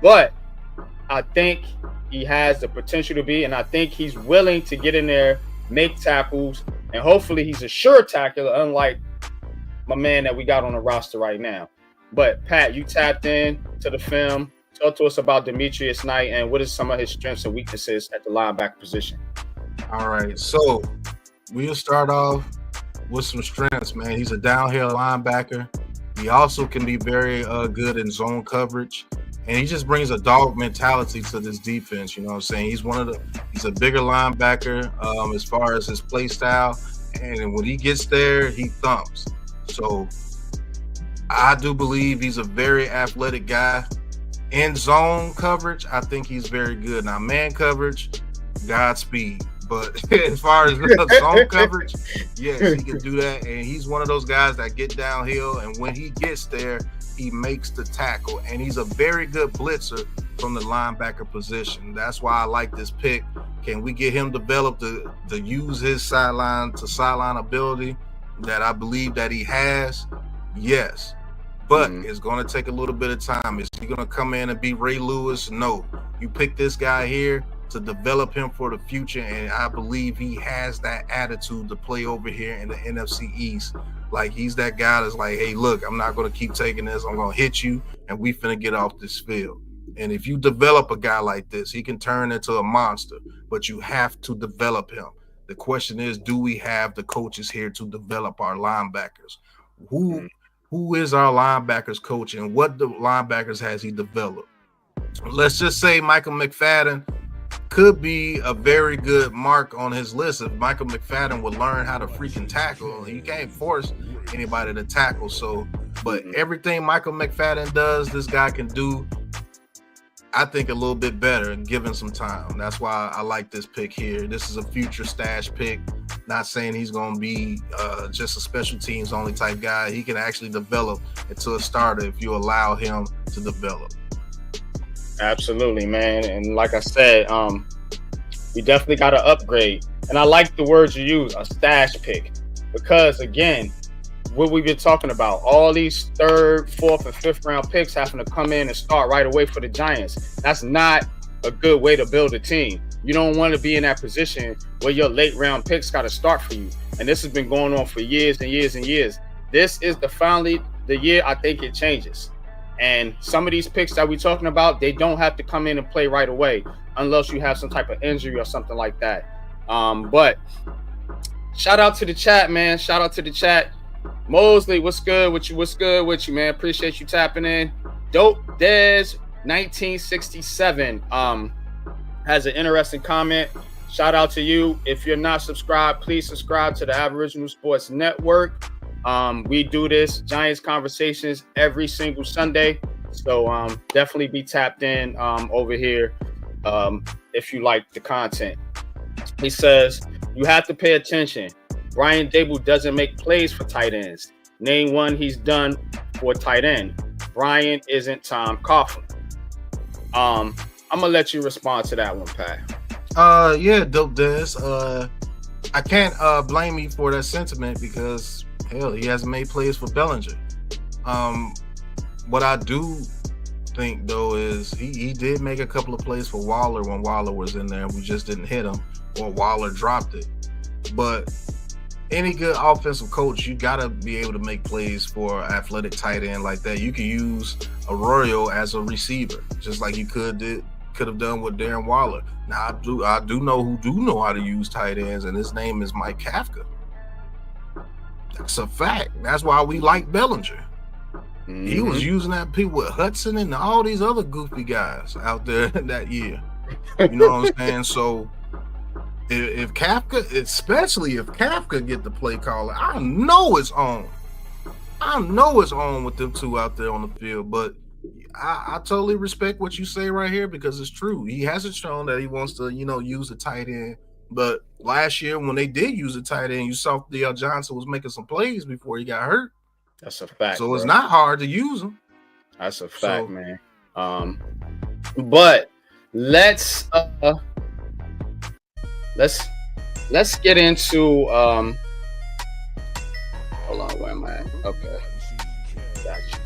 but I think he has the potential to be, and I think he's willing to get in there, make tackles, and hopefully he's a sure tackler, unlike my man that we got on the roster right now. But, Pat, you tapped in to the film. Talk to us about Demetrius Knight and what is some of his strengths and weaknesses at the linebacker position. All right, so we'll start off with some strengths, man. He's a downhill linebacker. He also can be very good in zone coverage, and he just brings a dog mentality to this defense. You know what I'm saying? He's a bigger linebacker as far as his play style, and when he gets there, he thumps. So I do believe he's a very athletic guy. In zone coverage, I think he's very good. Now, man coverage, Godspeed. But as far as zone coverage, yes, he can do that. And he's one of those guys that get downhill, and when he gets there, he makes the tackle. And he's a very good blitzer from the linebacker position. That's why I like this pick. Can we get him developed to use his sideline to sideline ability that I believe that he has? Yes. But it's going to take a little bit of time. Is he going to come in and be Ray Lewis? No. You pick this guy here to develop him for the future, and I believe he has that attitude to play over here in the NFC East. Like, he's that guy that's like, hey, look, I'm not going to keep taking this. I'm going to hit you, and we finna get off this field. And if you develop a guy like this, he can turn into a monster, but you have to develop him. The question is, do we have the coaches here to develop our linebackers? Who is our linebackers coach, and what the linebackers has he developed? Let's just say Michael McFadden could be a very good mark on his list if Michael McFadden would learn how to freaking tackle. You can't force anybody to tackle. So, but everything Michael McFadden does, this guy can do, I think, a little bit better and given some time. That's why I like this pick here. This is a future stash pick. Not saying he's going to be just a special teams only type guy. He can actually develop into a starter if you allow him to develop. Absolutely, man. And like I said, we definitely got to upgrade. And I like the words you use, a stash pick, because again, what we've been talking about, all these third, fourth, and fifth round picks having to come in and start right away for the Giants. That's not a good way to build a team. You don't want to be in that position where your late round picks got to start for you. And this has been going on for years and years and years. This is finally the year I think it changes. And some of these picks that we're talking about, they don't have to come in and play right away unless you have some type of injury or something like that. But shout out to the chat, man. Shout out to the chat. Mosley, what's good with you? What's good with you, man? Appreciate you tapping in. Dope Dez 1967 has an interesting comment. Shout out to you. If you're not subscribed, please subscribe to the Aboriginal Sports Network. We do this Giants Conversations every single Sunday. So definitely be tapped in over here if you like the content. He says, you have to pay attention. Brian Dable doesn't make plays for tight ends. Name one he's done for tight end. Brian isn't Tom Coughlin. I'm going to let you respond to that one, Pat. Yeah, Dope Des. I can't blame you for that sentiment because, hell, he hasn't made plays for Bellinger. What I do think though is he did make a couple of plays for Waller when Waller was in there, and we just didn't hit him, or Waller dropped it. But any good offensive coach, you gotta be able to make plays for an athletic tight end like that. You can use Arroyo as a receiver, just like you could have done with Darren Waller. Now I do know how to use tight ends, and his name is Mike Kafka. That's a fact. That's why we like Bellinger. Mm-hmm. He was using that people with Hudson and all these other goofy guys out there that year. You know what I'm saying? So if Kafka, especially if Kafka get the play caller, I know it's on. I know it's on with them two out there on the field. But I totally respect what you say right here, because it's true. He hasn't shown that he wants to, use the tight end. But last year when they did use the tight end, you saw Dale Johnson was making some plays before he got hurt. That's a fact. So it's not hard to use him. That's a fact, man. But let's get into hold on, where am I at? Okay. Gotcha.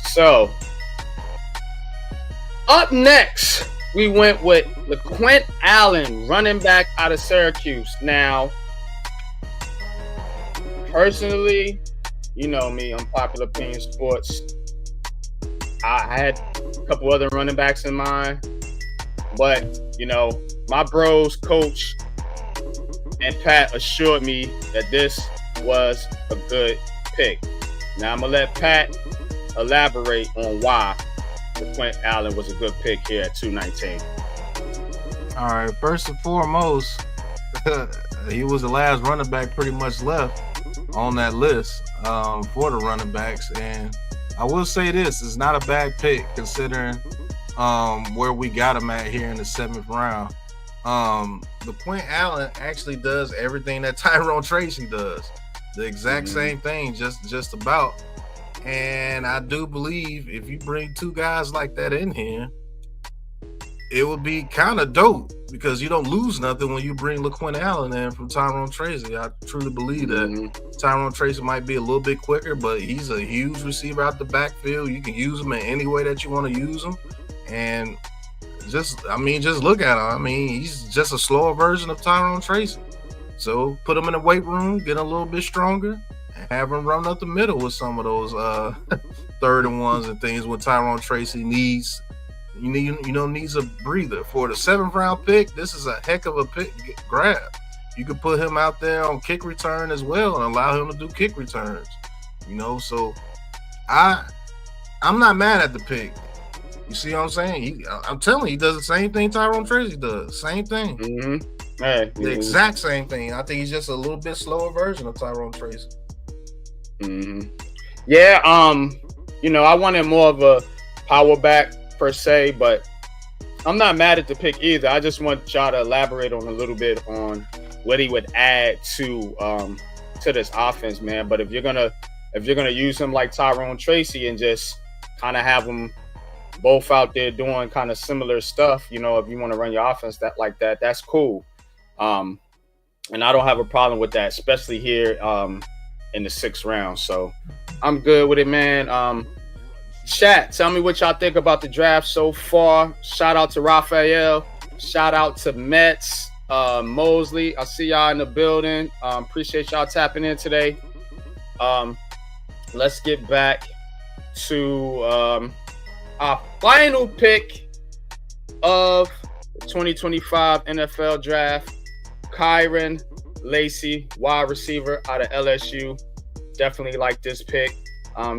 So up next, we went with LeQuint Allen, running back out of Syracuse. Now, personally, you know me, Unpopular Opinion Sports. I had a couple other running backs in mind, but my bros, Coach and Pat, assured me that this was a good pick. Now I'm gonna let Pat elaborate on why LeQuint Allen was a good pick here at 219. All right, first and foremost, he was the last running back pretty much left on that list for the running backs, and I will say this: it's not a bad pick considering where we got him at here in the 7th round. LeQuint Allen actually does everything that Tyrone Tracy does, the exact same thing, just about. And I do believe if you bring two guys like that in here, it would be kind of dope, because you don't lose nothing when you bring LeQuint Allen in from Tyrone Tracy. I truly believe that Tyrone Tracy might be a little bit quicker, but he's a huge receiver out the backfield. You can use him in any way that you want to use him. And just look at him. I mean, he's just a slower version of Tyrone Tracy. So put him in the weight room, get a little bit stronger, and have him run up the middle with some of those 3rd and 1s and things when Tyrone Tracy needs a breather. For the 7th round pick, this is a heck of a pick grab. You could put him out there on kick return as well and allow him to do kick returns. So I'm not mad at the pick. You see what I'm saying? I'm telling you, he does the same thing Tyrone Tracy does. Same thing. Hey, the exact same thing. I think he's just a little bit slower version of Tyrone Tracy. Yeah, I wanted more of a power back per se, but I'm not mad at the pick either. I just want y'all to elaborate on a little bit on what he would add to this offense, man. But if you're gonna use him like Tyrone Tracy and just kind of have them both out there doing kind of similar stuff, if you want to run your offense like that, that's cool. And I don't have a problem with that, especially here in the 6th round. So I'm good with it, man. Chat, tell me what y'all think about the draft so far. Shout out to Raphael. Shout out to Mets, Mosley. I see y'all in the building. Appreciate y'all tapping in today. Let's get back to our final pick of the 2025 NFL Draft. Kyron Lacy, wide receiver out of LSU. Definitely like this pick.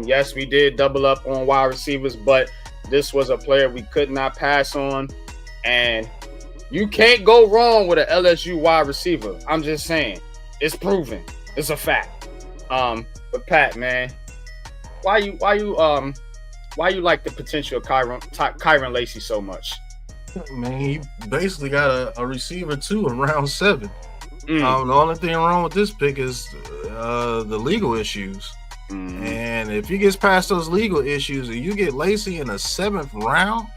Yes, we did double up on wide receivers, but this was a player we could not pass on. And you can't go wrong with an LSU wide receiver. I'm just saying. It's proven. It's a fact. But Pat, man, why you like the potential of Kyron Lacy so much? Man, he basically got a receiver too in round 7. The only thing wrong with this pick is the legal issues. And if he gets past those legal issues and you get Lacy in the 7th round,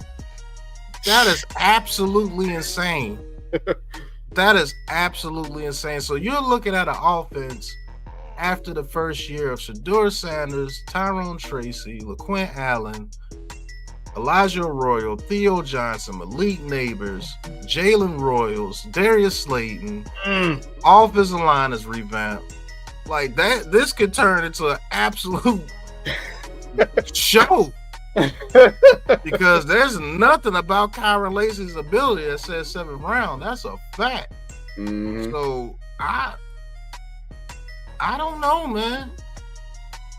that is absolutely insane. That is absolutely insane. So you're looking at an offense after the first year of Shedeur Sanders, Tyrone Tracy, LaQuint Allen, Elijah Arroyo, Theo Johnson, Malik Neighbors, Jalen Royals, Darius Slayton, offensive line is revamped. Like that, this could turn into an absolute show. Because there's nothing about Kyron Lacy's ability that says 7th round. That's a fact. So I don't know, man.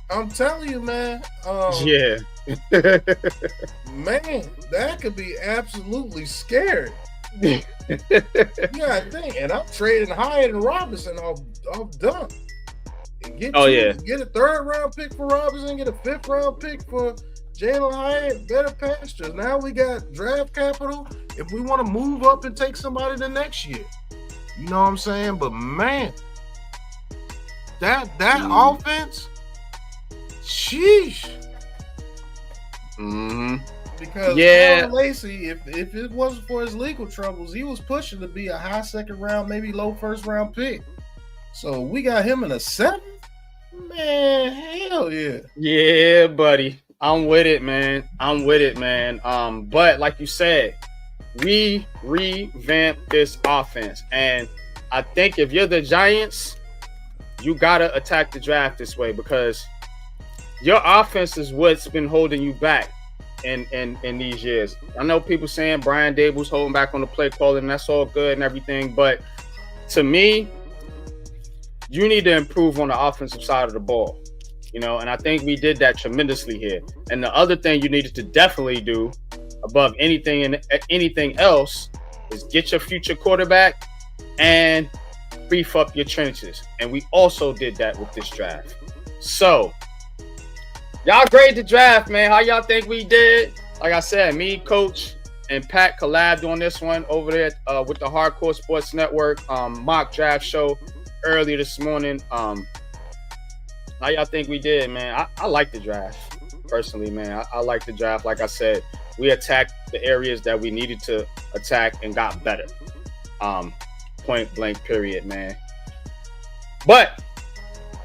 I'm telling you, man. Yeah. Man, that could be absolutely scary. Yeah, I think. And I'm trading Hyatt and Robinson off dunk. And get a 3rd round pick for Robinson, get a 5th round pick for Jalen Hyatt, better pastures. Now we got draft capital if we want to move up and take somebody the next year. You know what I'm saying? But man, that offense, sheesh. Because Kyron Lacy, if it wasn't for his legal troubles, he was pushing to be a high 2nd round, maybe low 1st round pick. So we got him in a 7th? Man, hell yeah. Yeah, buddy. I'm with it, man. But like you said, we revamped this offense. And I think if you're the Giants, you got to attack the draft this way because your offense is what's been holding you back in these years. I know people saying Brian Dable's holding back on the play calling, and that's all good and everything. But to me, you need to improve on the offensive side of the ball. You know, and I think we did that tremendously here. And the other thing you needed to definitely do above anything else is get your future quarterback and beef up your trenches. And we also did that with this draft. So, y'all grade the draft, man. How y'all think we did? Like I said, me, Coach, and Pat collabed on this one over there with the Hardcore Sports Network mock draft show earlier this morning. How y'all think we did, man? I like the draft, personally, man. I like the draft. Like I said, we attacked the areas that we needed to attack and got better. Point blank, period, man. But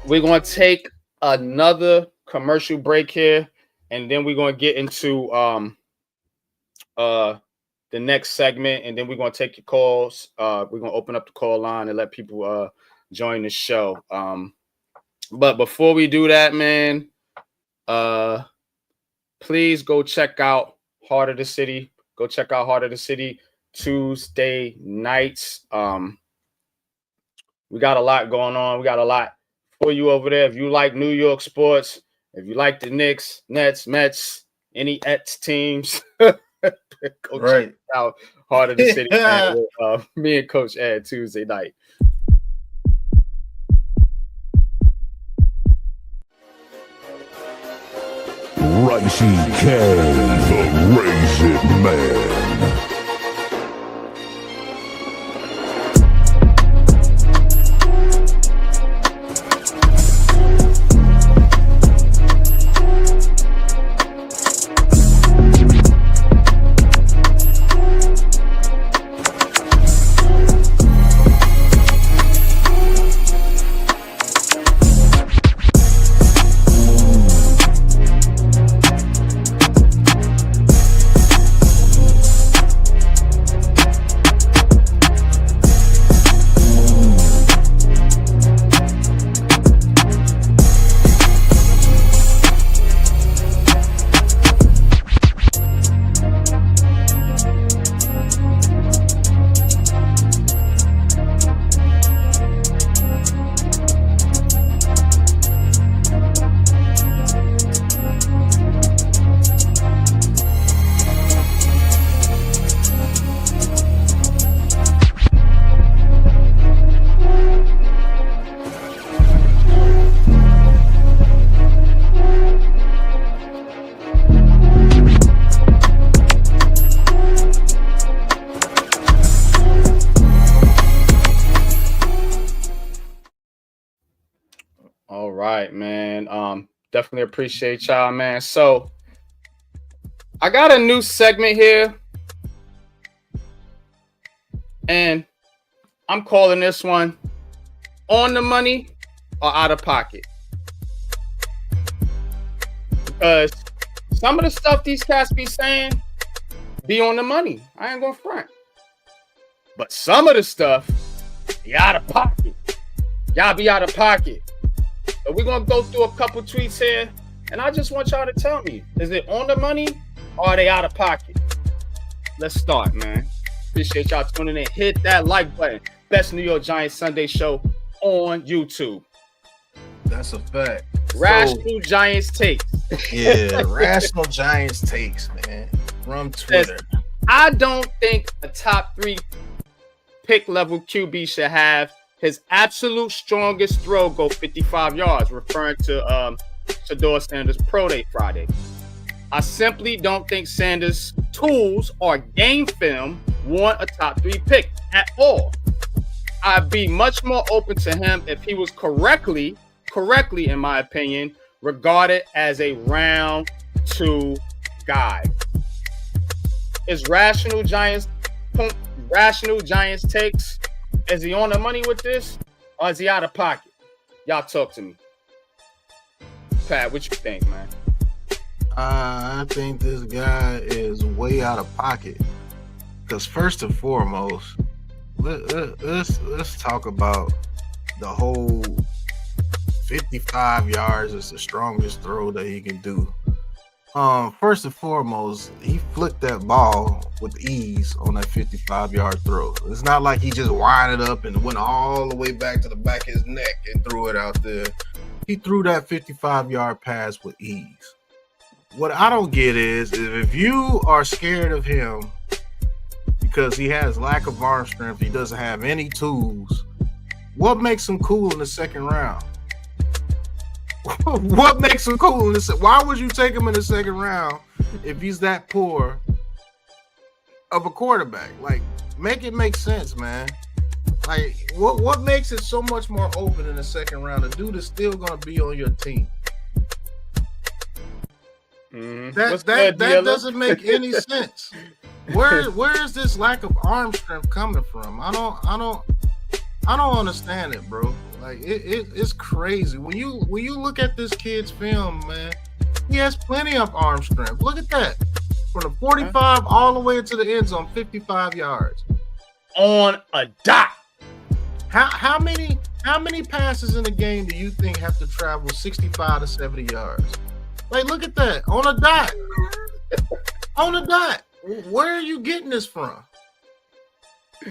we're going to take another commercial break here, and then we're going to get into the next segment, and then we're going to take your calls. We're going to open up the call line and let people join the show. But before we do that, man, please go check out Heart of the City. Go check out Heart of the City Tuesday nights. We got a lot going on. We got a lot for you over there. If you like New York sports, if you like the Knicks, Nets, Mets, any Ets teams, go check out Heart of the City. Man, with, me and Coach Ed Tuesday night. Ricey K, the Raisin Man. All right, man. Definitely appreciate y'all, man. So I got a new segment here, and I'm calling this one On the Money or out of pocket? Because some of the stuff these cats be saying be on the money. I ain't gonna front. But some of the stuff, you out of pocket. Y'all be out of pocket. So we're gonna go through a couple tweets here, and I just want y'all to tell me, is it on the money or are they out of pocket? Let's start, man. Appreciate y'all tuning in. Hit that like button. Best New York Giants Sunday show on YouTube. That's a fact. Rational Giants takes. Yeah, rational Giants takes, man. From Twitter. I don't think a top 3 pick level QB should have his absolute strongest throw go 55 yards, referring to Shedeur Sanders' Pro Day Friday. I simply don't think Sanders' tools or game film warrant a top 3 pick at all. I'd be much more open to him if he was correctly, in my opinion, regarded as a round 2 guy. Is rational Giants takes? Is he on the money with this, or is he out of pocket? Y'all talk to me. Pat, what you think, man? I think this guy is way out of pocket. Because first and foremost, let's talk about the whole 55 yards is the strongest throw that he can do. First and foremost, he flicked that ball with ease on that 55-yard throw. It's not like he just winded up and went all the way back to the back of his neck and threw it out there. He threw that 55-yard pass with ease. What I don't get is if you are scared of him because he has lack of arm strength, he doesn't have any tools, what makes him cool in the second round? What makes him cool in this? Why would you take him in the second round if he's that poor of a quarterback? Like, make it make sense, man. Like, what makes it so much more open in the second round? The dude is still gonna be on your team. That doesn't make any sense. Where is this lack of arm strength coming from? I don't understand it, bro. Like it's crazy. When you look at this kid's film, man, he has plenty of arm strength. Look at that. From the 45 all the way to the end zone, 55 yards. On a dot. How many passes in a game do you think have to travel 65 to 70 yards? Like, look at that. On a dot. On a dot. Where are you getting this from?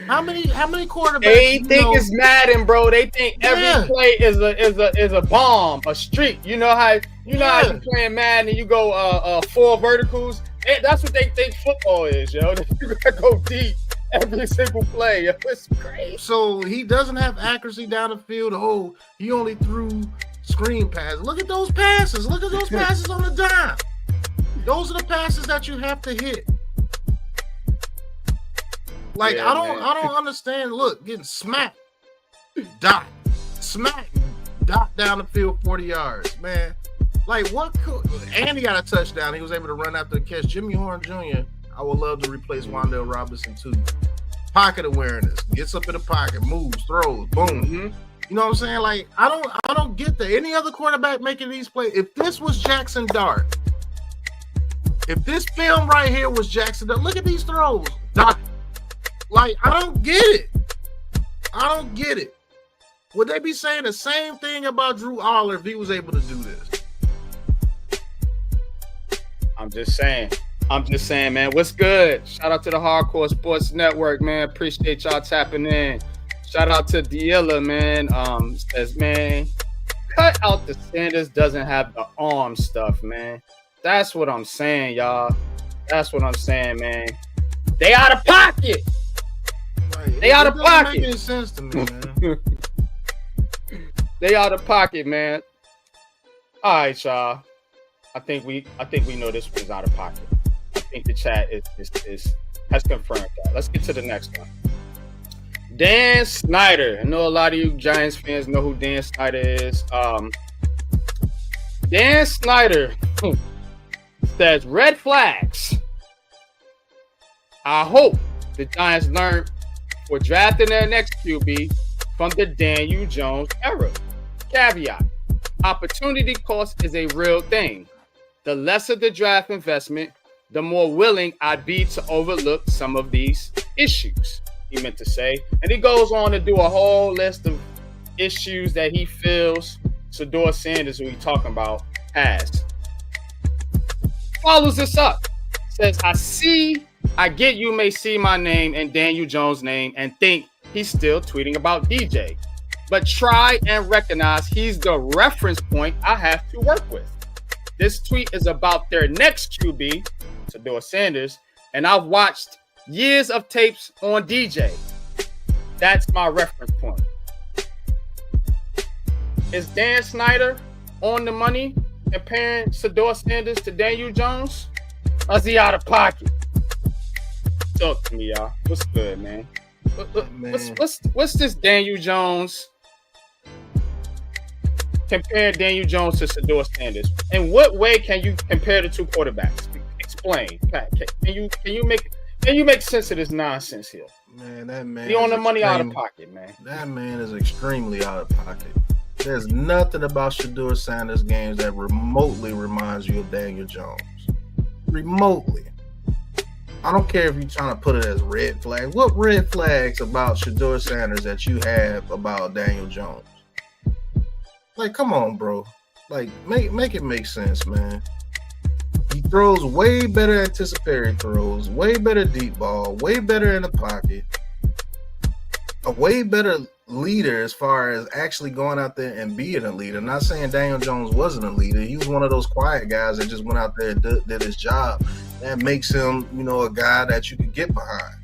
How many quarterbacks? They think it's Madden, bro. They think every play is a bomb, a streak. You know how you playing Madden and you go 4 verticals. That's what they think football is, yo. You gotta go deep every single play. It's crazy. So he doesn't have accuracy down the field. Oh, he only threw screen passes. Look at those passes. Look at those passes on the dime. Those are the passes that you have to hit. Like, I don't understand. Look, getting smacked, dot down the field 40 yards, man. Like, what could, and he got a touchdown. He was able to run after the catch. Jimmy Horn Jr., I would love to replace Wan'Dale Robinson too. Pocket awareness, gets up in the pocket, moves, throws, boom. Mm-hmm. You know what I'm saying? Like, I don't get that. Any other quarterback making these plays, if this was Jackson Dart, if this film right here was Jackson Dart, look at these throws. Dot. Like, I don't get it. I don't get it. Would they be saying the same thing about Drew Aller if he was able to do this? I'm just saying, man. What's good? Shout out to the Hardcore Sports Network, man. Appreciate y'all tapping in. Shout out to Diella, man. Says, man, cut out the Sanders doesn't have the arm stuff, man. That's what I'm saying, y'all. That's what I'm saying, man. They out of pocket. Right. They out of pocket. Doesn't make any sense to me, man. They out of pocket, man. All right, y'all. I think we know this one's out of pocket. I think the chat has confirmed that. Let's get to the next one. Dan Snyder. I know a lot of you Giants fans know who Dan Snyder is. Dan Snyder says red flags. I hope the Giants learn for drafting their next QB from the Daniel Jones era. Caveat: opportunity cost is a real thing. The lesser the draft investment, the more willing I'd be to overlook some of these issues, he meant to say. And he goes on to do a whole list of issues that he feels Shedeur Sanders, who he's talking about, has. Follows this up. Says, I get you may see my name and Daniel Jones' name and think he's still tweeting about DJ. But try and recognize he's the reference point I have to work with. This tweet is about their next QB, Shedeur Sanders, and I've watched years of tapes on DJ. That's my reference point. Is Dan Snyder on the money comparing Shedeur Sanders to Daniel Jones? Or is he out of pocket? Talk to me, y'all. What's good, man? What's this Daniel Jones? Compare Daniel Jones to Shedeur Sanders. In what way can you compare the two quarterbacks? Explain. Can you make sense of this nonsense here? Man, that man. He on the money out of pocket, man. That man is extremely out of pocket. There's nothing about Shedeur Sanders' games that remotely reminds you of Daniel Jones. Remotely. I don't care if you're trying to put it as red flags. What red flags about Shedeur Sanders that you have about Daniel Jones? Like, come on, bro. Like, make it make sense, man. He throws way better anticipatory throws, way better deep ball, way better in the pocket. A way better leader as far as actually going out there and being a leader. Not saying Daniel Jones wasn't a leader. He was one of those quiet guys that just went out there and did his job. That makes him, a guy that you could get behind.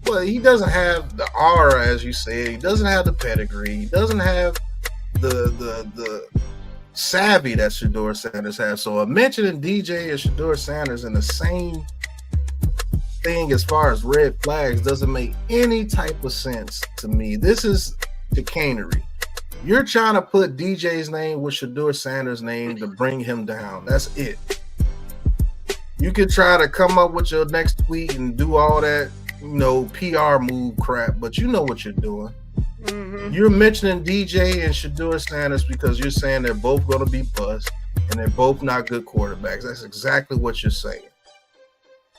But he doesn't have the aura, as you said. He doesn't have the pedigree. He doesn't have the savvy that Shedeur Sanders has. So mentioning DJ and Shedeur Sanders in the same thing as far as red flags doesn't make any type of sense to me. This is chicanery. You're trying to put DJ's name with Shedeur Sanders' name to bring him down. That's it. You can try to come up with your next tweet and do all that, PR move crap, but you know what you're doing. Mm-hmm. You're mentioning DJ and Shedeur Sanders because you're saying they're both going to be bust and they're both not good quarterbacks. That's exactly what you're saying.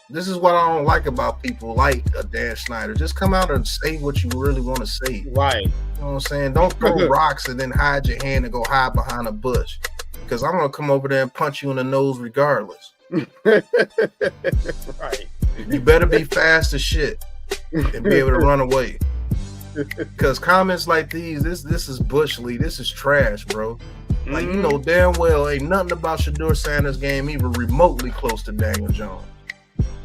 This is what I don't like about people like Dan Snyder. Just come out and say what you really want to say. Right. You know what I'm saying? Don't throw rocks and then hide your hand and go hide behind a bush. Because I'm going to come over there and punch you in the nose regardless. Right. You better be fast as shit and be able to run away. Because comments like these, this is Bush League. This is trash, bro. Like, you know damn well ain't nothing about Shedeur Sanders' game even remotely close to Daniel Jones.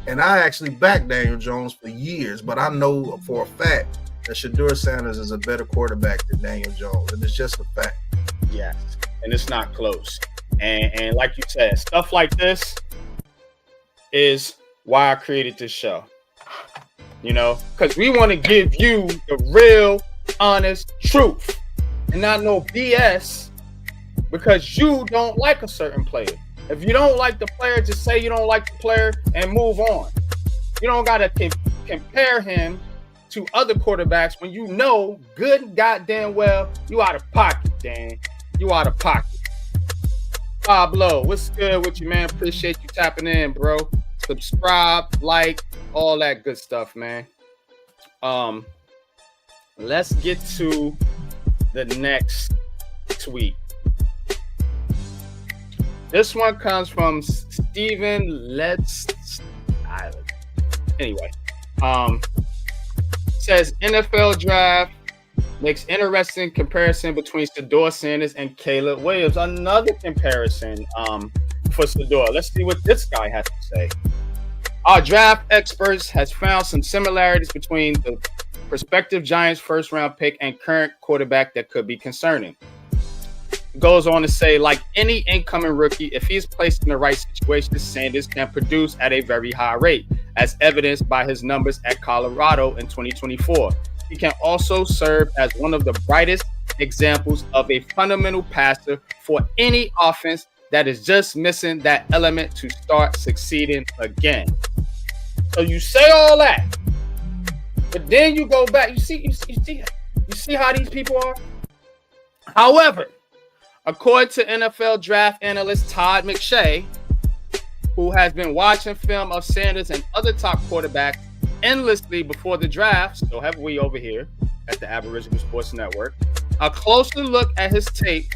And I actually backed Daniel Jones for years, but I know for a fact that Shedeur Sanders is a better quarterback than Daniel Jones. And it's just a fact. Yes. And it's not close. And like you said, stuff like this is why I created this show. Because we want to give you the real, honest truth and not no BS because you don't like a certain player. If you don't like the player, just say you don't like the player and move on. You don't got to compare him to other quarterbacks when you know good goddamn well you out of pocket, Dan. You out of pocket. Pablo, what's good with you, man? Appreciate you tapping in, bro. Subscribe, like, all that good stuff, man. Let's get to the next tweet. This one comes from Steven Anyway, says NFL draft makes interesting comparison between Shedeur Sanders and Caleb Williams. Another comparison for Shedeur. Let's see what this guy has to say. Our draft experts has found some similarities between the prospective Giants first round pick and current quarterback that could be concerning. Goes on to say, like any incoming rookie, if he's placed in the right situation, Sanders can produce at a very high rate, as evidenced by his numbers at Colorado in 2024. He can also serve as one of the brightest examples of a fundamental passer for any offense that is just missing that element to start succeeding again. So you say all that, but then you go back. You see how these people are. However, according to NFL draft analyst Todd McShay, who has been watching film of Sanders and other top quarterbacks endlessly before the draft, so have we over here at the Aboriginal Sports Network, a closer look at his tape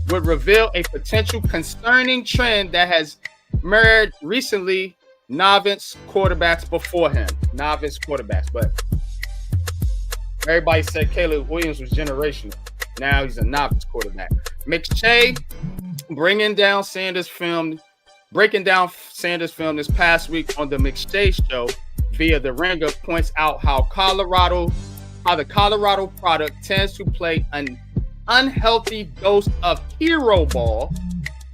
would reveal a potential concerning trend that has mirrored recently novice quarterbacks before him. Novice quarterbacks, but everybody said Caleb Williams was generational. Now he's a novice quarterback. McShay breaking down Sanders film this past week on the McShay Show via The Ringer points out how the Colorado product tends to play an unhealthy dose of hero ball,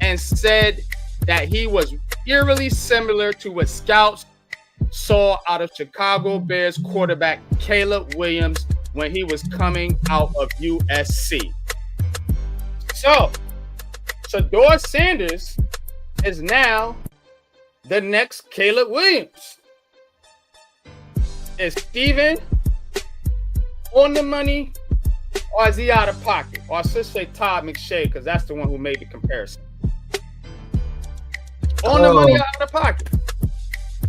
and said that he was eerily similar to what scouts saw out of Chicago Bears quarterback Caleb Williams when he was coming out of USC. So, Shedeur Sanders is now the next Caleb Williams. Is Steven on the money, or is he out of pocket? Or I should say Todd McShay, because that's the one who made the comparison. On the money, out of pocket.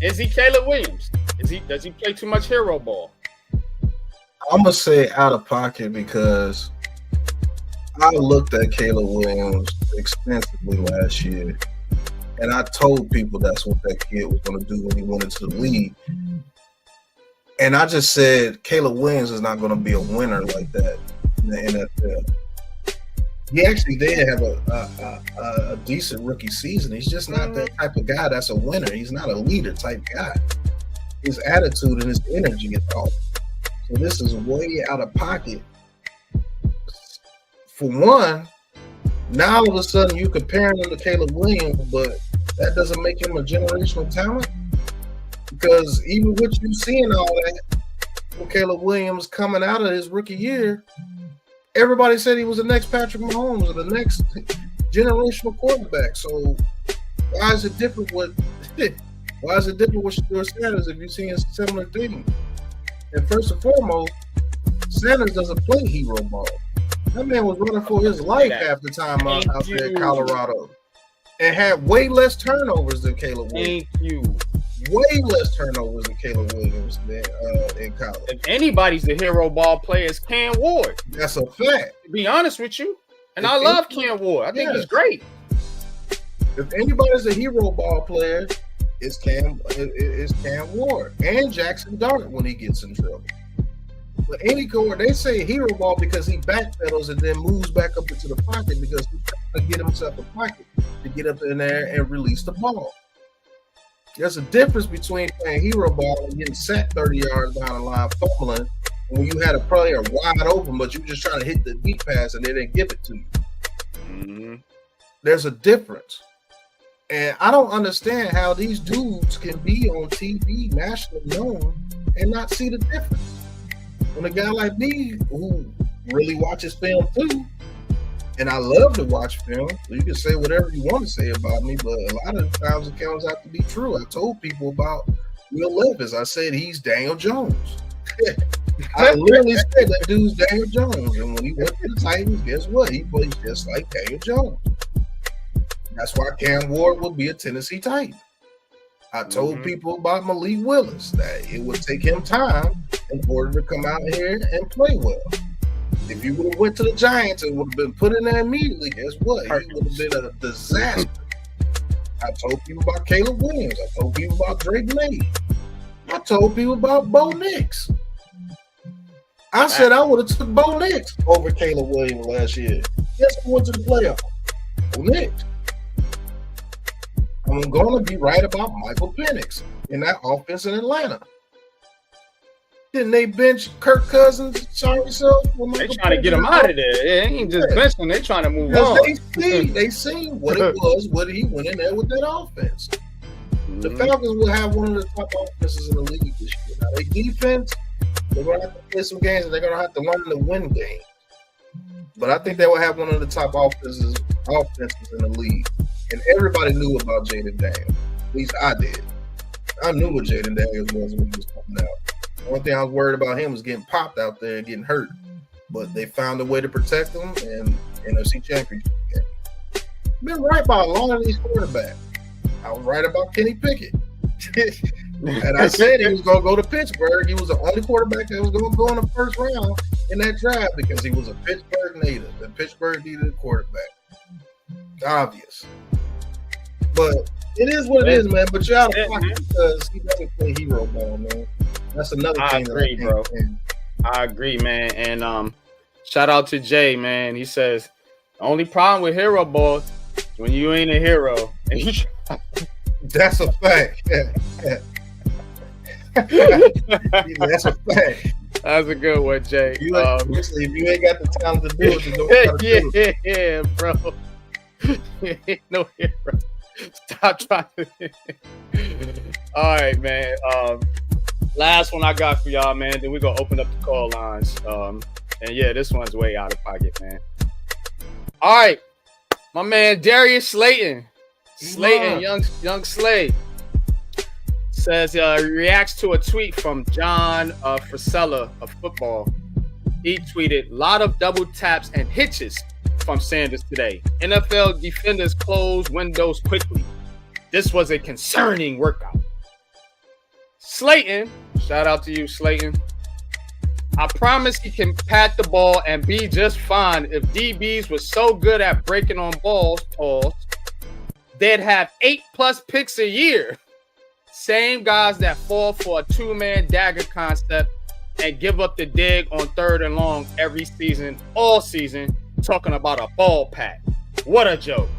Is he Caleb Williams? Does he play too much hero ball? I'm gonna say out of pocket because I looked at Caleb Williams extensively last year, and I told people that's what that kid was gonna do when he went into the league. And I just said Caleb Williams is not gonna be a winner like that in the NFL. He actually did have a decent rookie season. He's just not that type of guy that's a winner. He's not a leader type guy. His attitude and his energy is off. So this is way out of pocket. For one, now all of a sudden you're comparing him to Caleb Williams, but that doesn't make him a generational talent. Because even with you seeing all that, with Caleb Williams coming out of his rookie year, everybody said he was the next Patrick Mahomes or the next generational quarterback. So why is it different with Shedeur Sanders if you're seeing similar things? And first and foremost, Sanders doesn't play hero ball. That man was running for his life half the time out there in Colorado, and had way less turnovers than Caleb Williams. Thank you. Way less turnovers than Caleb Williams than in college. If anybody's the hero ball player, it's Cam Ward. That's a fact. To be honest with you, and I love Cam Ward. I think he's great. If anybody's a hero ball player, it's Cam Ward and Jackson Dart when he gets in trouble. But any guard, they say hero ball because he backpedals and then moves back up into the pocket because he's trying to get himself a pocket to get up in there and release the ball. There's a difference between playing hero ball and getting sacked 30 yards down the line, fumbling, when you had a player wide open, but you just trying to hit the deep pass and they didn't give it to you. Mm-hmm. There's a difference. And I don't understand how these dudes can be on TV, nationally known, and not see the difference. When a guy like me, who really watches film too, and I love to watch film, so you can say whatever you want to say about me, but a lot of times it comes out to be true. I told people about Will Levis. I said he's Daniel Jones. I literally said that dude's Daniel Jones. And when he went to the Titans, guess what? He plays just like Daniel Jones. That's why Cam Ward will be a Tennessee Titan. I told people about Malik Willis that it would take him time in order to come out here and play well. If you would have went to the Giants and would have been put in there immediately, guess what? He would have been a disaster. I told people about Caleb Williams. I told people about Drake May. I told people about Bo Nix. I said I would have took Bo Nix over Caleb Williams last year. Guess who went to the playoffs? Bo Nix. I'm going to be right about Michael Penix in that offense in Atlanta. Didn't they bench Kirk Cousins? Sorry, self. They trying to get him out of there. It ain't just benching. They trying to move on. They seen what it was when he went in there with that offense. The Falcons will have one of the top offenses in the league this year. Now, their defense, they're going to have to play some games and they're going to have to learn to win games. But I think they will have one of the top offenses in the league. And everybody knew about Jaden Daniels. At least I did. I knew what Jaden Daniels was when he was coming out. The only thing I was worried about him was getting popped out there and getting hurt. But they found a way to protect him, and NFC Championship game. Been right by a lot of these quarterbacks. I was right about Kenny Pickett. And I said he was going to go to Pittsburgh. He was the only quarterback that was going to go in the first round in that draft because he was a Pittsburgh native, and Pittsburgh needed a quarterback. Obvious. But it is what it is, man. But you're out of pocket because he doesn't play hero ball, man. That's another thing. I agree, bro. I agree, man. And shout out to Jay, man. He says, the only problem with hero ball is when you ain't a hero. That's a fact. Yeah. That's a fact. That's a good one, Jay. If you ain't got the talent to do it, then don't try to do it. Yeah, bro. You ain't no hero. Stop trying to. All right, man. Last one I got for y'all, man. Then we're gonna open up the call lines. And yeah, this one's way out of pocket, man. All right, my man Darius Slayton. Young Slay says reacts to a tweet from John Frisella of football. He tweeted, "Lot of double taps and hitches from Sanders today. NFL defenders close windows quickly. This was a concerning workout." Slayton, shout out to you, Slayton. "I promise he can pat the ball and be just fine. If DBs were so good at breaking on balls, they'd have 8+ picks a year. Same guys that fall for a 2-man dagger concept and give up the dig on 3rd and long every season, all season, talking about a ball pat. What a joke."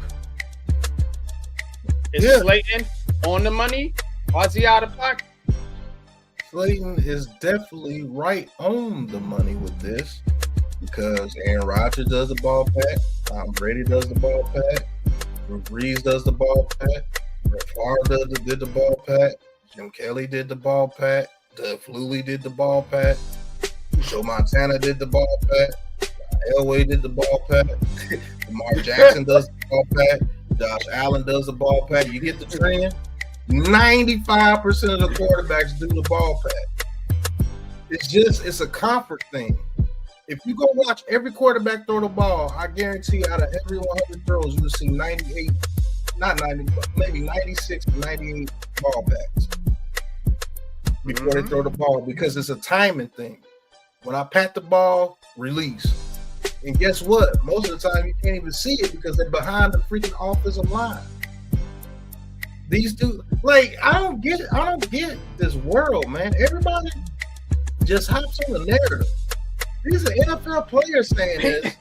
Is Slayton on the money? Or is he out of pocket? Slayton is definitely right on the money with this because Aaron Rodgers does the ball pat, Tom Brady does the ball pat, Drew Brees does the ball pat, Brett Favre did the ball pat, Jim Kelly did the ball pat, Doug Flutie did the ball pat, Joe Montana did the ball pat, Elway did the ball pat, Lamar Jackson does the ball pat, Josh Allen does the ball pat. You get the trend? 95% of the quarterbacks do the ball pat. It's a comfort thing. If you go watch every quarterback throw the ball, I guarantee out of every 100 throws, you'll see 98, not 90, but maybe 96 or 98 ball pats before they throw the ball because it's a timing thing. When I pat the ball, release. And guess what? Most of the time, you can't even see it because they're behind the freaking offensive line. These dudes, I don't get it. I don't get this world, man. Everybody just hops on the narrative. These are NFL players saying this.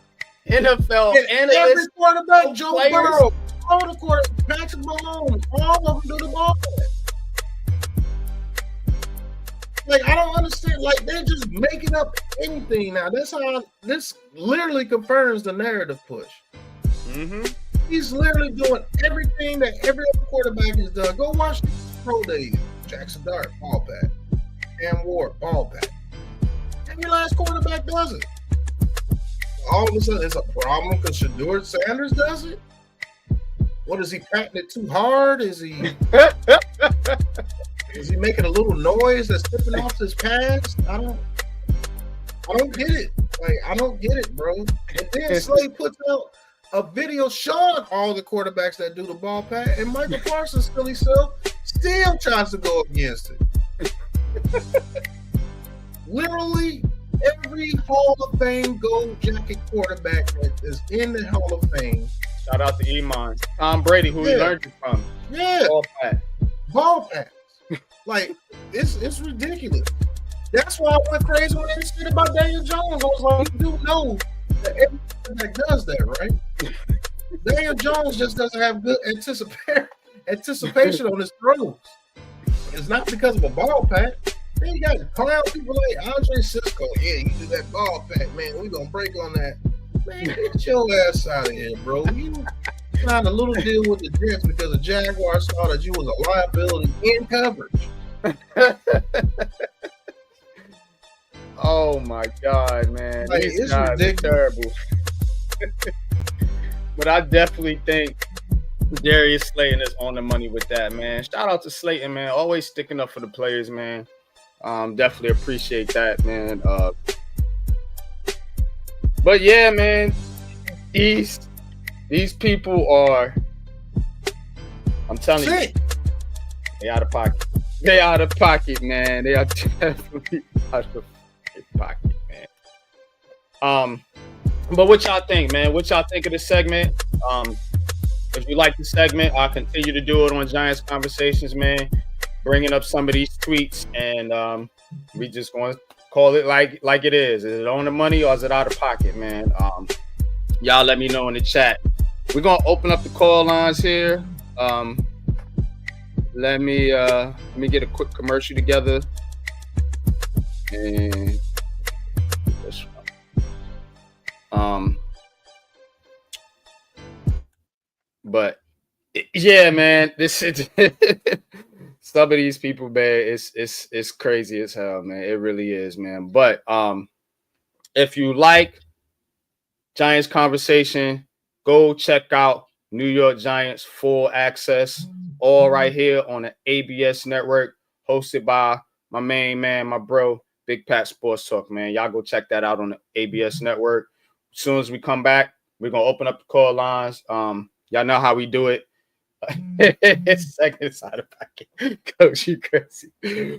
NFL and every quarterback, Joe Burrow, all the quarterbacks, Patrick Mahomes, all of them do the ball. I don't understand. They're just making up anything now. That's how this literally confirms the narrative push. Mm-hmm. He's literally doing everything that every other quarterback has done. Go watch the pro days. Jackson Dart, ball pat. Cam Ward, ball pat. Every last quarterback does it. All of a sudden, it's a problem because Shedeur Sanders does it? What, is he patting it too hard? Is he making a little noise that's tipping off his pads? I don't get it. I don't get it, bro. And then Slay puts out a video showing all the quarterbacks that do the ball pat, and Michael Parsons still tries to go against it. Literally, every Hall of Fame gold jacket quarterback that is in the Hall of Fame. Shout out to Iman. Tom Brady, who he learned it from. Yeah. Ball pats. It's ridiculous. That's why I went crazy when they said about Daniel Jones. I was like, you do know that every quarterback does that, right? Daniel Jones just doesn't have good anticipation on his throws. It's not because of a ball pat. Then you got clown people like Andre Cisco. Yeah, you do that ball pat, man. We're going to break on that. Man, get your ass out of here, bro. You signed a little deal with the Jets because the Jaguars saw that you was a liability in coverage. Oh, my God, man. These guys are terrible. But I definitely think Darius Slayton is on the money with that, man. Shout out to Slayton, man. Always sticking up for the players, man. Definitely appreciate that, man. But yeah, man, these people are, I'm telling you, they out of pocket. They out of pocket, man. They are definitely out of pocket, man. But what y'all think, man? What y'all think of the segment? If you like the segment, I'll continue to do it on Giants Conversations, man. Bringing up some of these tweets, and we just going to call it like it is. Is it on the money or is it out of pocket, man? Y'all let me know in the chat. We're gonna open up the call lines here. Let me get a quick commercial together. And this one. But yeah, man, this is some of these people, man, it's crazy as hell, man. It really is, man. But if you like Giants Conversation, go check out New York Giants Full Access, all right here on the ABS network, hosted by my main man, my bro, Big Pat Sports Talk, man. Y'all go check that out on the ABS network. As soon as we come back, we're gonna open up the call lines. Y'all know how we do it. Second side of pocket, Coach, you crazy.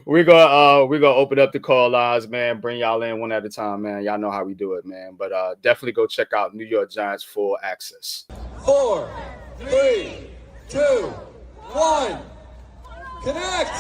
We're gonna open up the call lines, man. Bring y'all in one at a time, man. Y'all know how we do it, man. But definitely go check out New York Giants Full Access. 4, 3, 2, 1. Connect.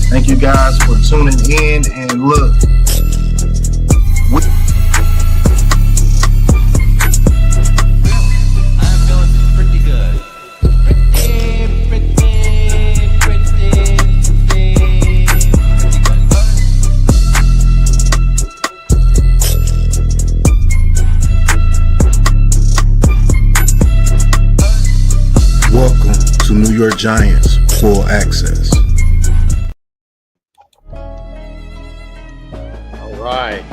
Thank you guys for tuning in, and look, I'm feeling pretty good. welcome to New York Giants Full Access. Right,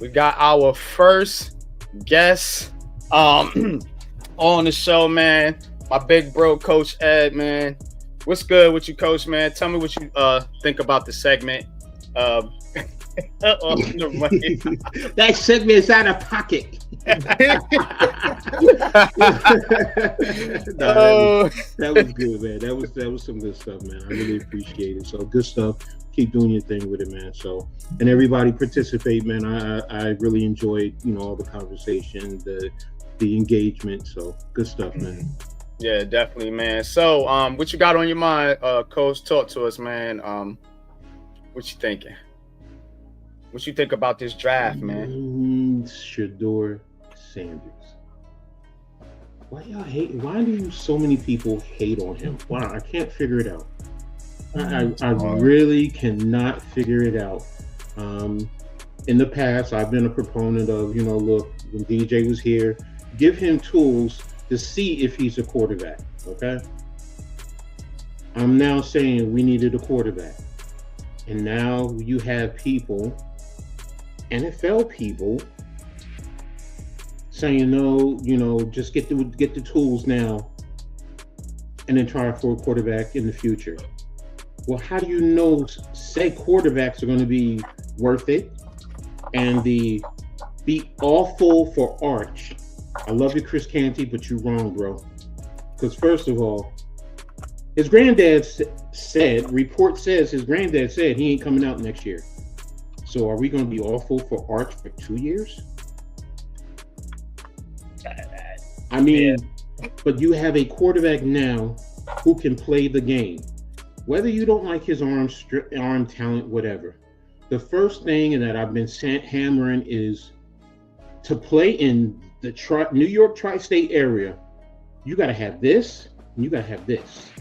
we got our first guest on the show, man. My big bro, Coach Ed, man. What's good with you, Coach, man? Tell me what you think about the segment. That segment is out of pocket. That was good, man. That was some good stuff, man. I really appreciate it. So good stuff. Keep doing your thing with it, man. So, and everybody participate, man. I really enjoyed, all the conversation, the engagement. So good stuff, man. Yeah, definitely, man. So, what you got on your mind, Coach? Talk to us, man. What you thinking? What you think about this draft, man? Shedeur Sanders. Why y'all hate? Why do so many people hate on him? Wow, I can't figure it out. I really cannot figure it out. In the past, I've been a proponent of, look, when DJ was here, give him tools to see if he's a quarterback, okay? I'm now saying we needed a quarterback. And now you have people, NFL people, saying, no, just get the tools now and then try for a quarterback in the future. Well, how do you say quarterbacks are going to be worth it and be awful for Arch? I love you, Chris Canty, but you're wrong, bro. Because first of all, his granddad report says his granddad said he ain't coming out next year. So are we going to be awful for Arch for 2 years? I mean, but you have a quarterback now who can play the game. Whether you don't like his arm talent, whatever. The first thing that I've been hammering is to play in the New York tri-state area, you got to have this, and you got to have this.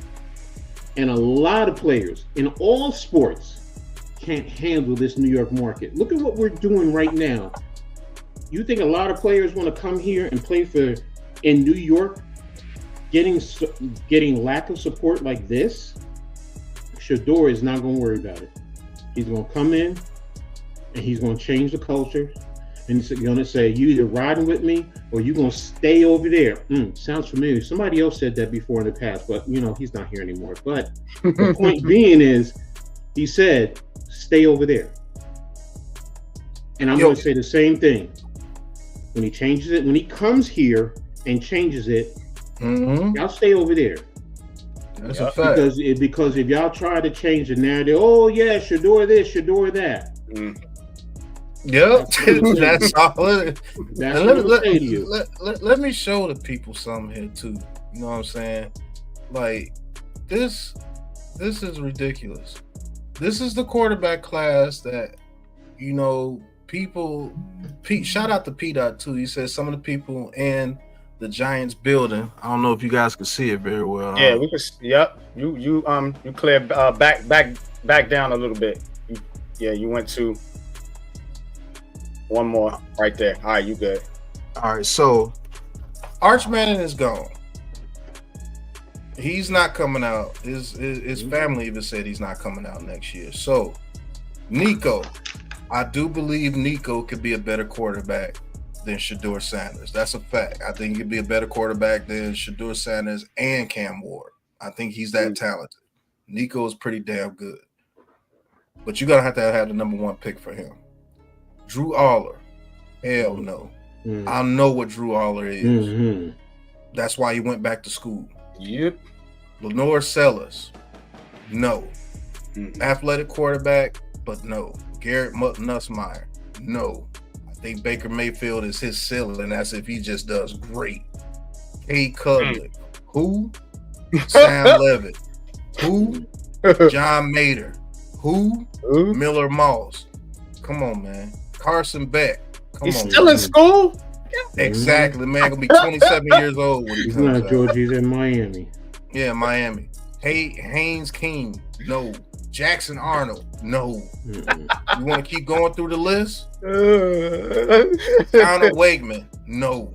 And a lot of players in all sports can't handle this New York market. Look at what we're doing right now. You think a lot of players want to come here and play in New York, getting lack of support like this? Shador is not going to worry about it. He's going to come in and he's going to change the culture. And he's going to say, you either riding with me or you're going to stay over there. Sounds familiar. Somebody else said that before in the past, but he's not here anymore. But the point being is, he said, stay over there. And I'm going to say the same thing. When he changes it, when he comes here and changes it, y'all stay over there. That's a fact. Because if y'all try to change the narrative, oh yeah, Shador this, Shador that. Yep, that's all. That's what I'm saying to you. Let me show the people something here too. You know what I'm saying? Like this is ridiculous. This is the quarterback class that people. Pete, shout out to P-Dot too. He says some of the people in the Giants building. I don't know if you guys can see it very well. Yeah, we can. Yep. You clear back down a little bit. You went to one more right there. All right, you good. All right, so Arch Manning is gone. He's not coming out. His family even said he's not coming out next year. So Nico, I do believe Nico could be a better quarterback than Shador Sanders. That's a fact. I think he'd be a better quarterback than Shador Sanders and Cam Ward. I think he's that talented. Nico is pretty damn good. But you're going to have the number one pick for him. Drew Aller. Hell no. I know what Drew Aller is. That's why he went back to school. Yep. Lenore Sellers. No. Athletic quarterback, but no. Garrett Nussmeier. No. I think Baker Mayfield is his ceiling. That's if he just does great. Kay Cudlick. Who? Sam Levitt. Who? John Mater. Who? Miller Moss. Come on, man. Carson Beck. He's still in school? Exactly, man. Gonna be 27 years old when he He's comes not out. Georgia. He's in Miami. Yeah, Miami. Haynes King. No. Jackson Arnold. No. You want to keep going through the list? Conor Wakeman. No.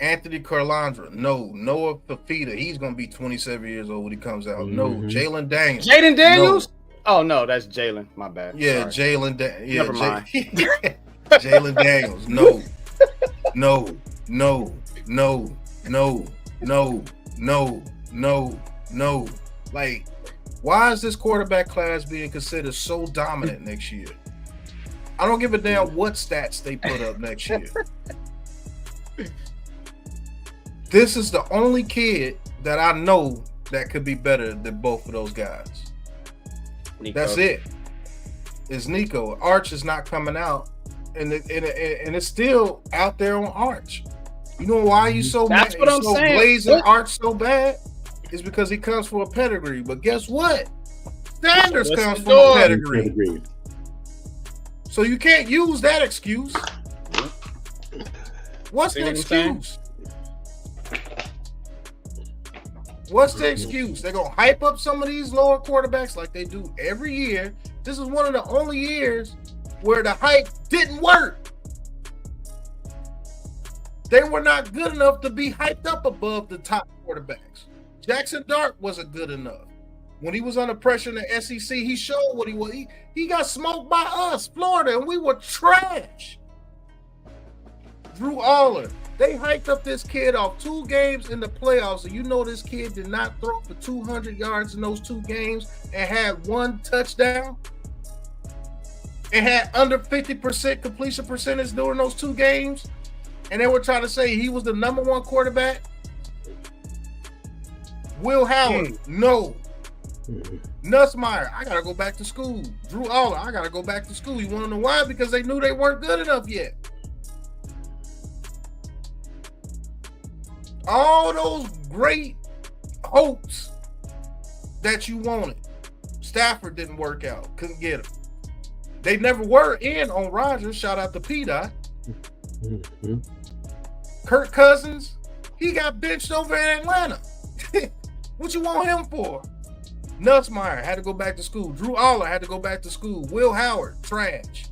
Anthony Carlandra. No. Noah Fafita. He's going to be 27 years old when he comes out. No. Jalen Daniels. Jaden Daniels? No. Oh, no, that's Jalen. My bad. Yeah, Jalen Daniels. Yeah, never mind. Jalen Daniels. No. No. No. No. No. No. No. No. No. Like, why is this quarterback class being considered so dominant next year? I don't give a damn what stats they put up next year. This is the only kid that I know that could be better than both of those guys. Nico. That's it. It's Nico. Arch is not coming out, and it's still out there on Arch. You know why you so That's mad? What I'm so saying. blazing Arch so bad? Is because he comes from a pedigree. But guess what? Sanders comes from a pedigree. So you can't use that excuse. What's the excuse? What's the excuse? They're going to hype up some of these lower quarterbacks like they do every year. This is one of the only years where the hype didn't work. They were not good enough to be hyped up above the top quarterbacks. Jackson Dart wasn't good enough. When he was under pressure in the SEC, he showed what he was. He got smoked by us, Florida, and we were trash. Drew Aller. They hyped up this kid off 2 games in the playoffs, and you know this kid did not throw for 200 yards in those 2 games and had 1 touchdown and had under 50% completion percentage during those 2 games, and they were trying to say he was the number 1 quarterback. Will Howard, no. Nussmeier, I gotta go back to school. Drew Aller, I gotta go back to school. You want to know why? Because they knew they weren't good enough yet. All those great hopes that you wanted, Stafford didn't work out. Couldn't get him. They never were in on Rodgers. Shout out to P-Dot. Kirk Cousins, he got benched over in Atlanta. What you want him for? Nussmeier had to go back to school. Drew Aller had to go back to school. Will Howard, trash.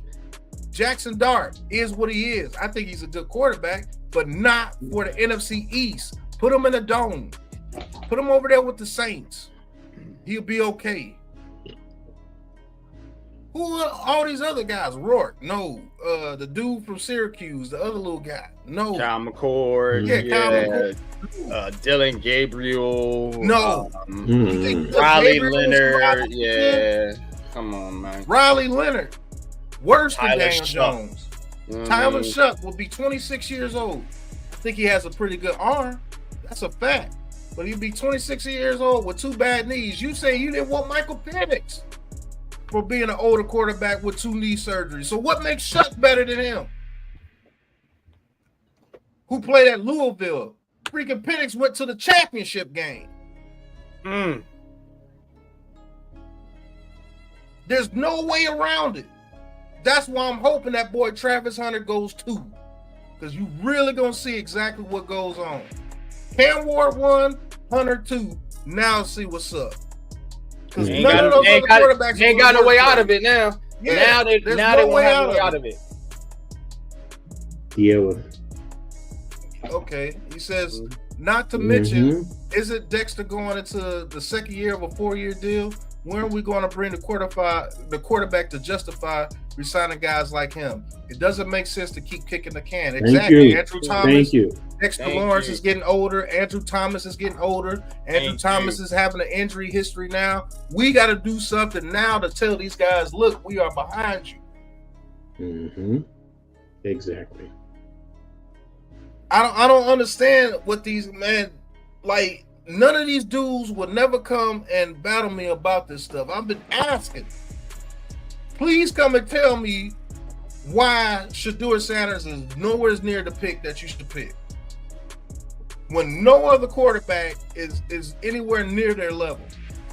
Jackson Dart is what he is. I think he's a good quarterback, but not for the NFC East. Put him in a dome. Put him over there with the Saints. He'll be okay. Who are all these other guys? Rourke, no. The dude from Syracuse, the other little guy, no. Kyle McCord, Kyle McCord. Dylan Gabriel, No. Riley Leonard, come on, man. Riley Leonard, worse than Tyler Daniel Shuck. Jones. Tyler Shuck will be 26 years old. I think he has a pretty good arm. That's a fact. But he'll be 26 years old with 2 bad knees. You say you didn't want Michael Penix for being an older quarterback with 2 knee surgeries. So what makes Shuck better than him? Who played at Louisville? Freaking Penix went to the championship game. There's no way around it. That's why I'm hoping that boy Travis Hunter goes too. Because you really going to see exactly what goes on. Cam Ward 1, Hunter 2. Now see what's up. Because none of those other quarterbacks ain't got no way out of it now. Yeah, now they won't have no way out of it. Yeah. Okay. He says, not to mention, isn't Dexter going into the second year of a 4-year deal? When are we going to bring the quarterback to justify resigning guys like him? It doesn't make sense to keep kicking the can. Exactly. Andrew Thomas. Dexter Lawrence is getting older. Andrew Thomas is getting older. Andrew Thomas is having an injury history now. We got to do something now to tell these guys, look, we are behind you. Exactly. I don't understand what these like. None of these dudes will never come and battle me about this stuff. I've been asking. Please come and tell me why Shedeur Sanders is nowhere near the pick that you should pick. When no other quarterback is anywhere near their level.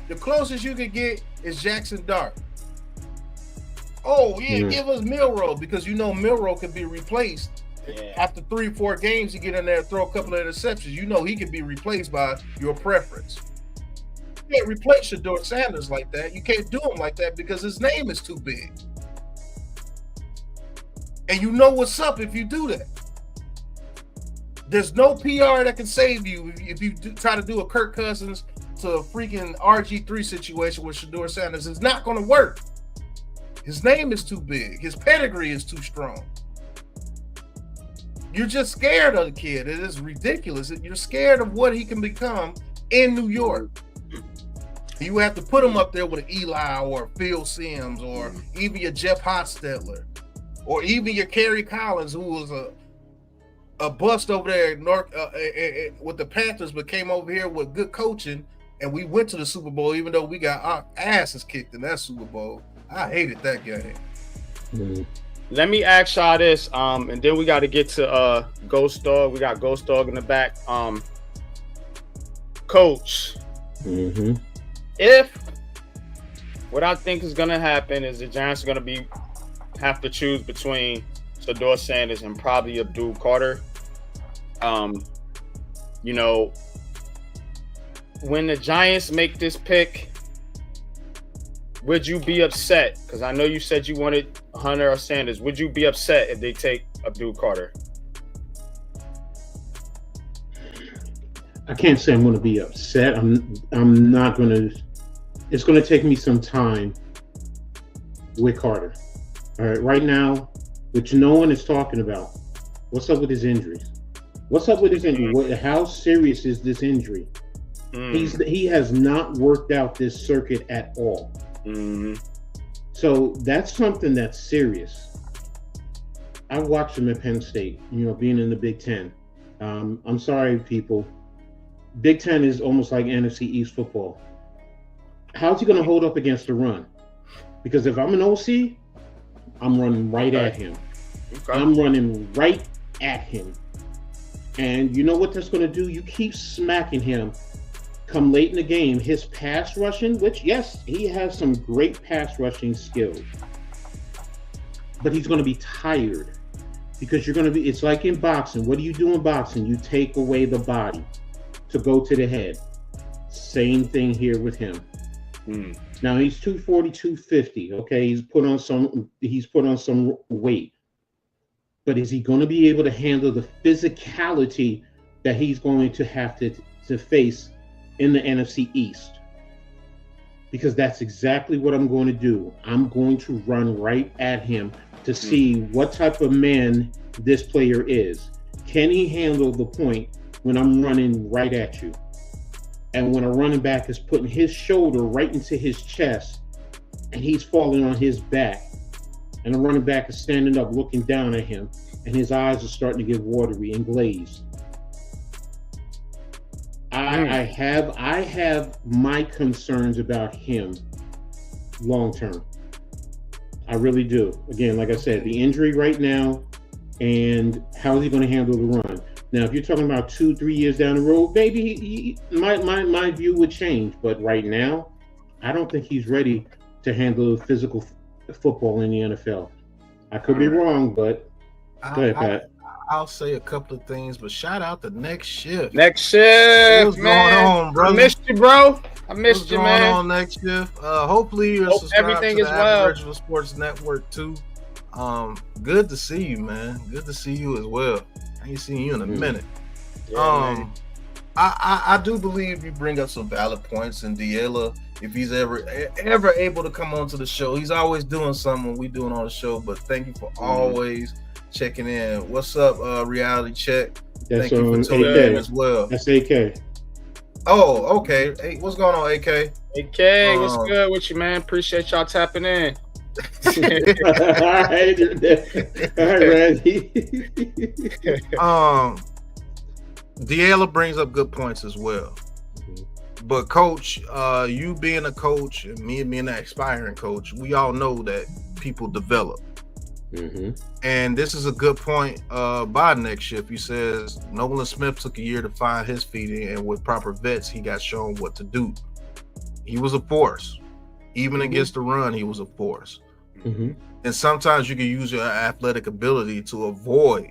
The closest you could get is Jackson Dart. Oh, give us Milroe, because you know Milroe can be replaced. After 3-4 games, you get in there and throw a couple of interceptions. You know he can be replaced by your preference. You can't replace Shedeur Sanders like that. You can't do him like that because his name is too big. And you know what's up if you do that. There's no PR that can save you if you try to do a Kirk Cousins to a freaking RG3 situation with Shedeur Sanders. It's not going to work. His name is too big. His pedigree is too strong. You're just scared of the kid. It is ridiculous. You're scared of what he can become in New York. You have to put him up there with an Eli or Phil Simms or even your Jeff Hostetler or even your Kerry Collins, who was a bust over there with the Panthers, but came over here with good coaching, and we went to the Super Bowl even though we got our asses kicked in that Super Bowl. I hated that game. Let me ask y'all this, and then we got to get to Ghost Dog. We got Ghost Dog in the back. Coach, if what I think is going to happen is the Giants are going to have to choose between Shedeur Sanders and probably Abdul Carter. You know, when the Giants make this pick, would you be upset? Because I know you said you wanted Hunter or Sanders. Would you be upset if they take Abdul Carter? I can't say I'm going to be upset. I'm not going to. It's going to take me some time with Carter. All right, right now, which no one is talking about. What's up with his injuries? What's up with his injury? How serious is this injury? He has not worked out this circuit at all. So that's something that's serious. I watched him at Penn State, being in the Big Ten. I'm sorry, people. Big Ten is almost like NFC East football. How's he going to hold up against the run? Because if I'm an OC, I'm running right at him. I'm running right at him. And you know what that's going to do? You keep smacking him. Come late in the game, his pass rushing, which, yes, he has some great pass rushing skills, but he's going to be tired because it's like in boxing. What do you do in boxing? You take away the body to go to the head. Same thing here with him. Now he's 240, 250. Okay, he's put on some weight. But is he going to be able to handle the physicality that he's going to have to face in the NFC East? Because that's exactly what I'm going to do. I'm going to run right at him to see what type of man this player is. Can he handle the point when I'm running right at you? And when a running back is putting his shoulder right into his chest and he's falling on his back, and the running back is standing up looking down at him, and his eyes are starting to get watery and glazed. I have my concerns about him long term. I really do. Again, like I said, the injury right now, and how is he going to handle the run? Now, if you're talking about 2-3 years down the road, maybe my view would change. But right now, I don't think he's ready to handle physical football in the NFL. I could be wrong, but go ahead, Pat. I'll say a couple of things, but shout out to Next Shift. Next Shift, What's man. going on, brother? I missed you, bro. I missed you, man. What's going on, Next Shift? Hopefully you're subscribed everything to is the well. Aboriginal Sports Network too. Good to see you, man. Good to see you as well. I ain't seen you in a minute. Yeah, I do believe you bring up some valid points, and Diela, if he's ever able to come onto the show, he's always doing something when we doing on the show. But thank you for always checking in. What's up, Reality Check? That's thank you for tuning in as well. That's AK. Oh, okay. Hey, what's going on, AK? AK, what's good with you, man? Appreciate y'all tapping in. All right, Randy. Diela brings up good points as well. But coach, you being a coach and me being an aspiring coach, we all know that people develop. And this is a good point by Next Shift. He says Nolan Smith took a year to find his feet, and with proper vets, he got shown what to do. He was a force. Even against the run, he was a force. And sometimes you can use your athletic ability to avoid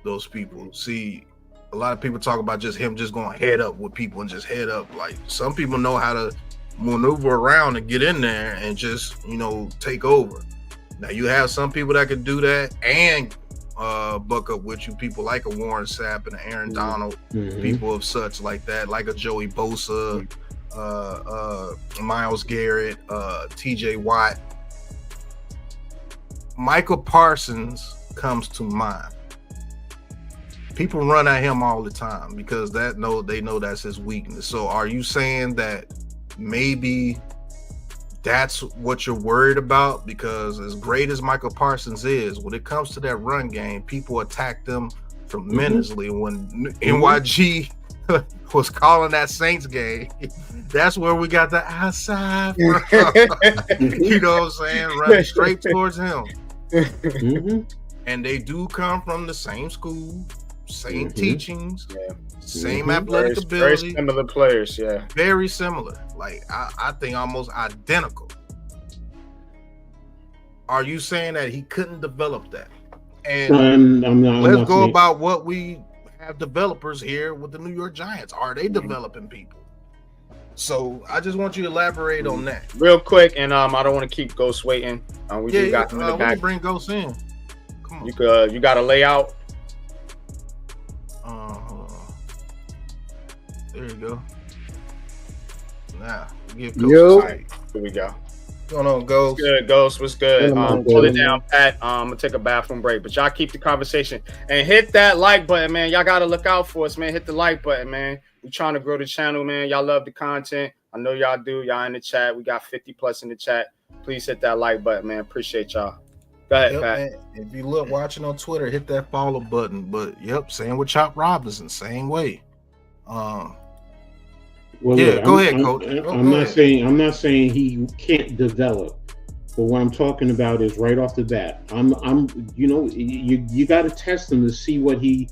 those people. See, a lot of people talk about him going head up with people and just head up. Like, some people know how to maneuver around and get in there and just, take over. Now, you have some people that can do that and buck up with you. People like a Warren Sapp and an Aaron Donald, people of such like that, like a Joey Bosa, Myles Garrett, TJ Watt. Michael Parsons comes to mind. People run at him all the time because they know that's his weakness. So are you saying that maybe that's what you're worried about? Because as great as Michael Parsons is, when it comes to that run game, people attack them tremendously. When NYG was calling that Saints game, that's where we got the outside from. You know what I'm saying? Running straight towards him. And they do come from the same school, same teachings, same athletic ability. Very similar players, very similar. Like I think almost identical. Are you saying that he couldn't develop that? And let's go about what we have developers here with the New York Giants. Are they developing people? So I just want you to elaborate on that real quick. And I don't want to keep Ghost waiting. We got him in the back. We can bring Ghost in. Come on. You got a layout. There you go. Now give Ghost a sight. Here we go. What's going on, Ghost? What's good, Ghost? What's good? Pull it down, Pat. I'm gonna take a bathroom break, but y'all keep the conversation and hit that like button, man. Y'all gotta look out for us, man. Hit the like button, man. We're trying to grow the channel, man. Y'all love the content. I know y'all do. Y'all in the chat. We got 50 plus in the chat. Please hit that like button, man. Appreciate y'all. Go ahead, Pat. Man. If you look watching on Twitter, hit that follow button. But same with Chop Robinson, same way. Go ahead, Coach. I'm not saying he can't develop, but what I'm talking about is right off the bat. You got to test him to see what he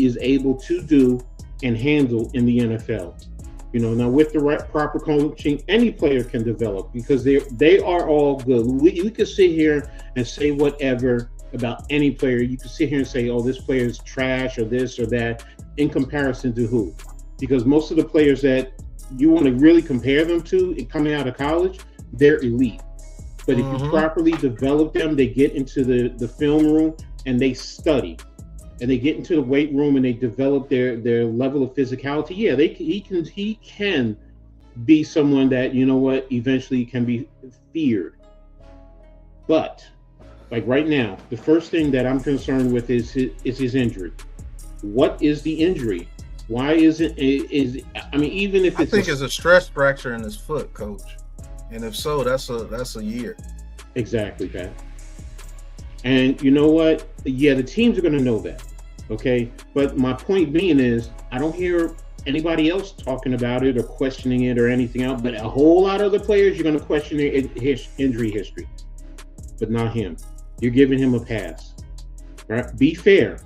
is able to do and handle in the NFL. Now with the right proper coaching, any player can develop because they are all good. We could sit here and say whatever about any player. You could sit here and say, oh, this player is trash or this or that in comparison to who? Because most of the players that you want to really compare them to coming out of college, they're elite. But if you properly develop them, they get into the film room and they study, and they get into the weight room and they develop their level of physicality. Yeah, he can be someone that, you know what, eventually can be feared. But like right now, the first thing that I'm concerned with is his injury. What is the injury? Why isn't I mean, even if I think it's a stress fracture in his foot, coach. And if so, that's a year. Exactly, Pat. And you know what? Yeah, the teams are going to know that. Okay. But my point being is, I don't hear anybody else talking about it or questioning it or anything else. But a whole lot of other players, you're going to question his injury history, but not him. You're giving him a pass. Right? Be fair.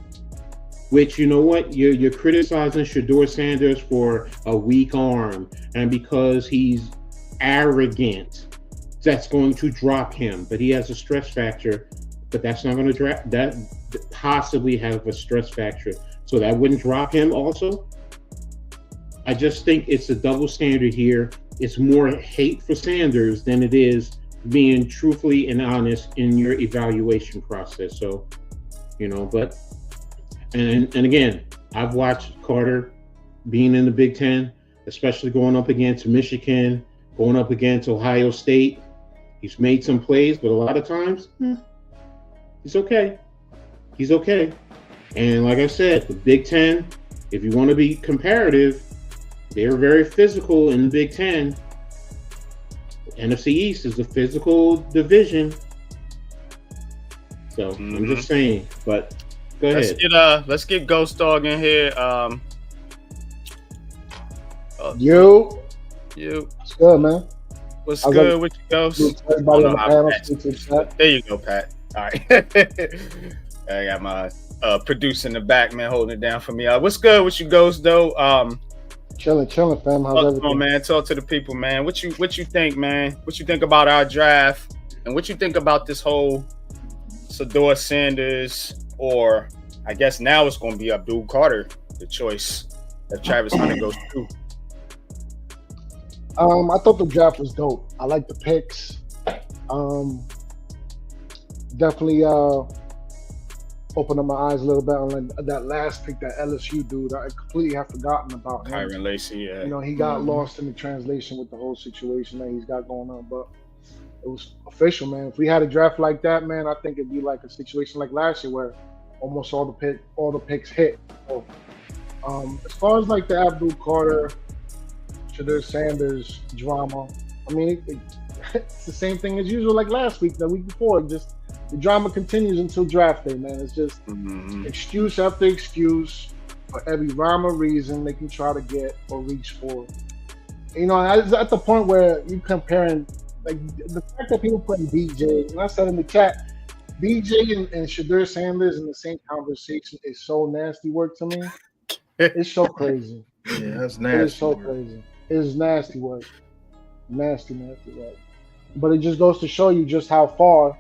Which, you know what? You're criticizing Shedeur Sanders for a weak arm, and because he's arrogant, that's going to drop him. But he has a stress fracture, but that's not going to drop that. Possibly have a stress fracture, so that wouldn't drop him. Also, I just think it's a double standard here. It's more hate for Sanders than it is being truthfully and honest in your evaluation process. So, you know, but. And again, I've watched Carter being in the Big Ten, especially going up against Michigan, going up against Ohio State. He's made some plays, but a lot of times, he's okay. He's okay. And like I said, the Big Ten, if you want to be comparative, they're very physical in the Big Ten. NFC East is a physical division. So I'm just saying, but go ahead. Let's get Ghost Dog in here. You. What's good, man? What's good with you, Ghost? Everybody on the panel, there you go, Pat. All right. I got my producer in the back, man, holding it down for me. What's good with you, Ghost, though? Chilling, fam. How's everything? On, man. Talk to the people, man. What you think, man? What you think about our draft? And what you think about this whole Shedeur Sanders, or I guess now it's going to be Abdul Carter, the choice that Travis Hunter goes to? I thought the draft was dope. I like the picks. Definitely opened up my eyes a little bit on that last pick, that LSU dude. I completely have forgotten about him. Kyron Lacy, yeah. You know, he got lost in the translation with the whole situation that he's got going on, but it was official, man. If we had a draft like that, man, I think it'd be like a situation like last year where almost all the picks hit. So, as far as like the Abdul Carter, Shedeur Sanders drama, I mean, it's the same thing as usual, like last week, the week before. Just the drama continues until draft day, man. It's just excuse after excuse for every rhyme or reason they can try to get or reach for. You know, it's at the point where you comparing, like, the fact that people putting BJ, and I said in the chat, BJ and Shedeur Sanders in the same conversation is so nasty work to me. It's so crazy. Yeah, that's nasty. It's so crazy. It's nasty work. Nasty work. But it just goes to show you just how far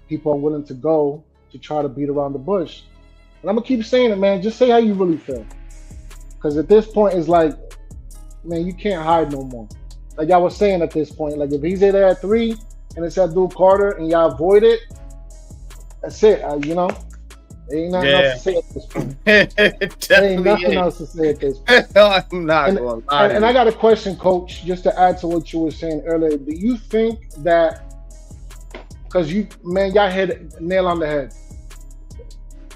people are willing to go to try to beat around the bush. And I'm going to keep saying it, man. Just say how you really feel. Because at this point, it's like, man, you can't hide no more. Like I was saying at this point, like if he's there at 3 and it's Abdul Carter and y'all avoid it, that's it. You know, there ain't nothing else to say at this point. There ain't nothing else to say at this point. I'm not going to lie. And I got a question, Coach, just to add to what you were saying earlier. Do you think that, because y'all hit nail on the head,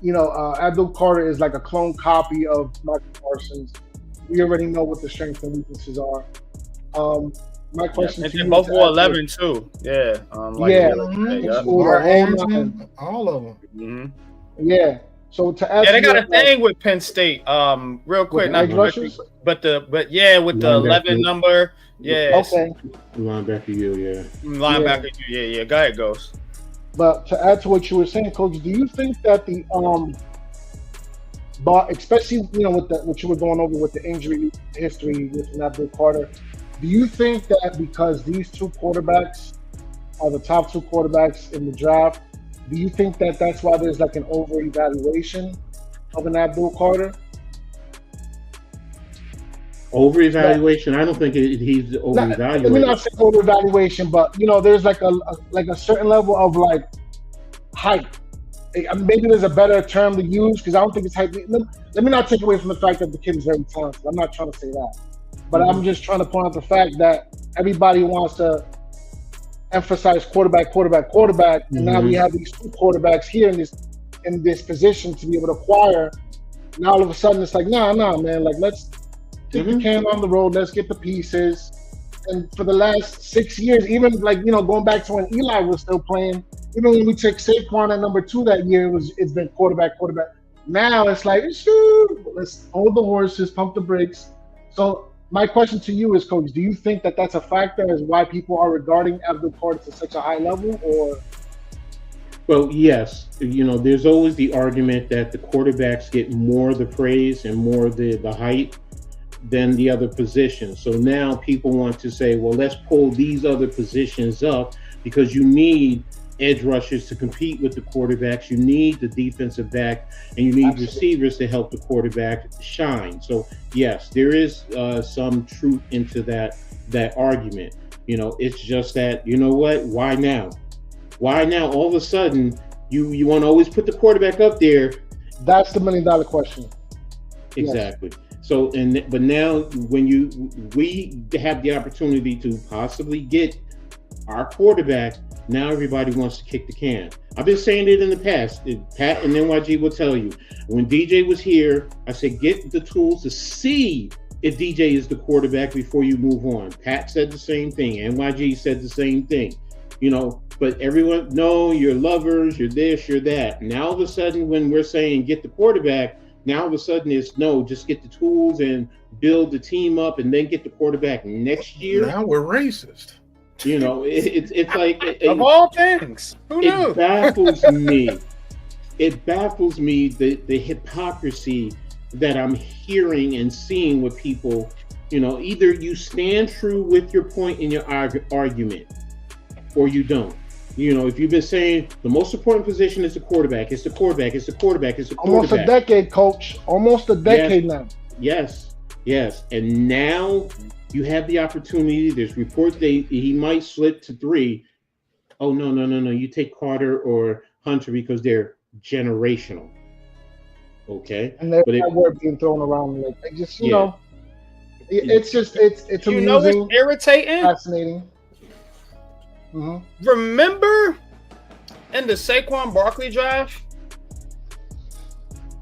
you know, Abdul Carter is like a clone copy of Michael Parsons. We already know what the strengths and weaknesses are. My question to you, both wore 11 too. Yeah. All of them. Mm-hmm. Yeah. So to ask, they got a thing with Penn State. Real quick, with with the 11 number. Yeah. Okay. Linebacker, yeah. Go ahead, Ghost. But to add to what you were saying, Coach, do you think that the but especially, you know, with what you were going over with the injury history with Abdul Carter, do you think that because these two quarterbacks are the top two quarterbacks in the draft, do you think that that's why there's like an over-evaluation of an Abdul Carter? Over evaluation. I don't think he's over Let me not evaluated. say over evaluation, but there's like a certain level of like hype. Maybe there's a better term to use because I don't think it's hype. Let me not take away from the fact that the kid is very talented. I'm not trying to say that, but I'm just trying to point out the fact that everybody wants to emphasize quarterback, and now we have these two quarterbacks here in this position to be able to acquire. Now all of a sudden it's like, nah, man. Like let's kick the can on the road. Let's get the pieces. And for the last 6 years, even like going back to when Eli was still playing, even when we took Saquon at number 2 that year, it's been quarterback. Now it's like, let's hold the horses, pump the brakes. So my question to you is, Coach, do you think that that's a factor as why people are regarding Abdul Carter to such a high level, or? Well, yes. There's always the argument that the quarterbacks get more of the praise and more of the hype than the other positions. So now people want to say, well, let's pull these other positions up because you need edge rushers to compete with the quarterbacks. You need the defensive back and you need receivers to help the quarterback shine. So yes, there is some truth into that argument. It's just that, what? Why now? Why now? All of a sudden, you want to always put the quarterback up there. That's the $1 million question. Exactly. Yes. So, but now when we have the opportunity to possibly get our quarterback, now everybody wants to kick the can. I've been saying it in the past. Pat and NYG will tell you. When DJ was here, I said, get the tools to see if DJ is the quarterback before you move on. Pat said the same thing. NYG said the same thing. But everyone, no, you're lovers, you're this, you're that. Now all of a sudden, when we're saying get the quarterback, now all of a sudden it's no, just get the tools and build the team up and then get the quarterback next year. Now we're racist. It's like of all things, who knew? It baffles me. It baffles me the hypocrisy that I'm hearing and seeing with people. Either you stand true with your point in your argument, or you don't. If you've been saying the most important position is the quarterback, it's the quarterback. Almost a decade, Coach. Almost a decade now. Yes. And now you have the opportunity. There's reports he might slip to 3. Oh, no. You take Carter or Hunter because they're generational. Okay. And there's that word being thrown around. Like, it's amusing. What's irritating? Fascinating. Mm-hmm. Remember in the Saquon Barkley draft,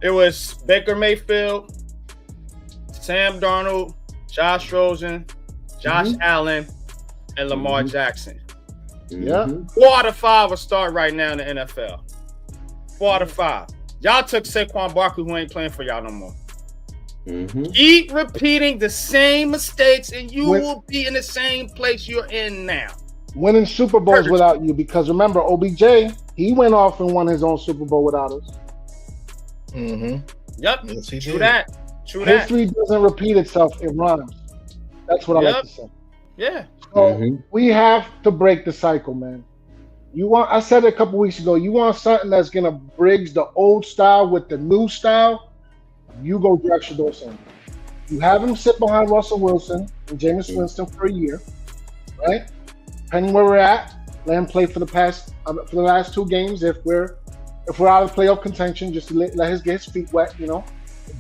it was Baker Mayfield, Sam Darnold, Josh Rosen, Josh Allen, and Lamar Jackson. Yeah. 4 out of 5 will start right now in the NFL. 4 out of 5. Y'all took Saquon Barkley, who ain't playing for y'all no more. Keep repeating the same mistakes, and you will be in the same place you're in now. Winning Super Bowls without you, because remember, OBJ, he went off and won his own Super Bowl without us. Yep. Yes, he True did. that. History doesn't repeat itself, it rhymes. That's what I like to say. Yeah. So we have to break the cycle, man. I said it a couple weeks ago, you want something that's gonna bridge the old style with the new style, you go draft Shedeur Sanders. You have him sit behind Russell Wilson and Jameis Winston for a year, right? Depending where we're at, let him play for the last 2 games. If we're out of playoff contention, just to let him get his feet wet, build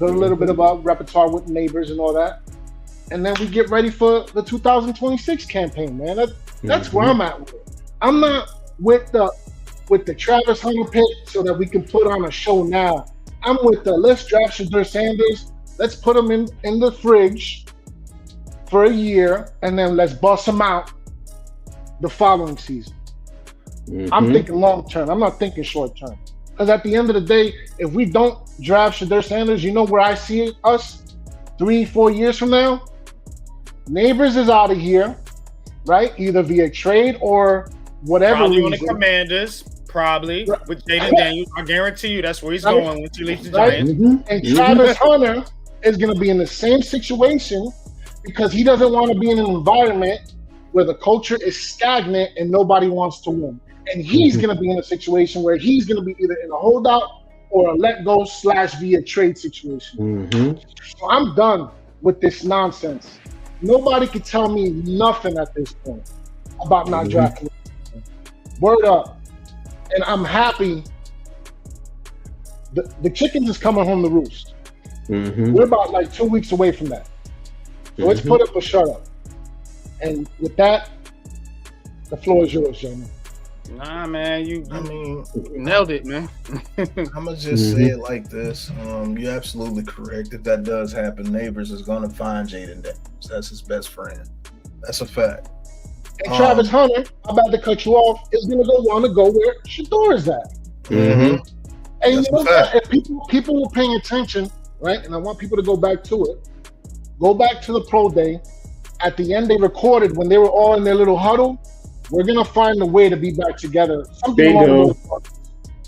a little bit of a repertoire with neighbors and all that, and then we get ready for the 2026 campaign, man. That's where I'm at with it. I'm not with the Travis Hunter pick so that we can put on a show now. I'm with the let's draft Shedeur Sanders. Let's put him in the fridge for a year, and then let's bust him out the following season. I'm thinking long term. I'm not thinking short term. Because at the end of the day, if we don't draft Shedeur Sanders, you know where I see us 3-4 years from now? Neighbors is out of here, right? Either via trade or whatever Probably reason. on the Commanders, with Jaden Daniels. I guarantee you that's where he's going once he leaves the Giants. And Travis Hunter is going to be in the same situation because he doesn't want to be in an environment where the culture is stagnant and nobody wants to win. And he's going to be in a situation where he's going to be either in a holdout or a let go / via trade situation. So I'm done with this nonsense. Nobody can tell me nothing at this point about not drafting. Word up. And I'm happy. The chickens is coming home to roost. We're about like 2 weeks away from that. So let's put up or shut up. And with that, the floor is yours, Jamie. Nah, man, you nailed it, man. I'm gonna just say it like this. You're absolutely correct. If that does happen, Neighbors is gonna find Jaden Daniels. That's his best friend. That's a fact. And Travis Hunter, I'm about to cut you off, is gonna want to go where Shador is at. And That's you know what? If people were paying attention, right? And I want people to go back to it. Go back to the pro day. At the end, they recorded when they were all in their little huddle. We're gonna find a way to be back together. Something along those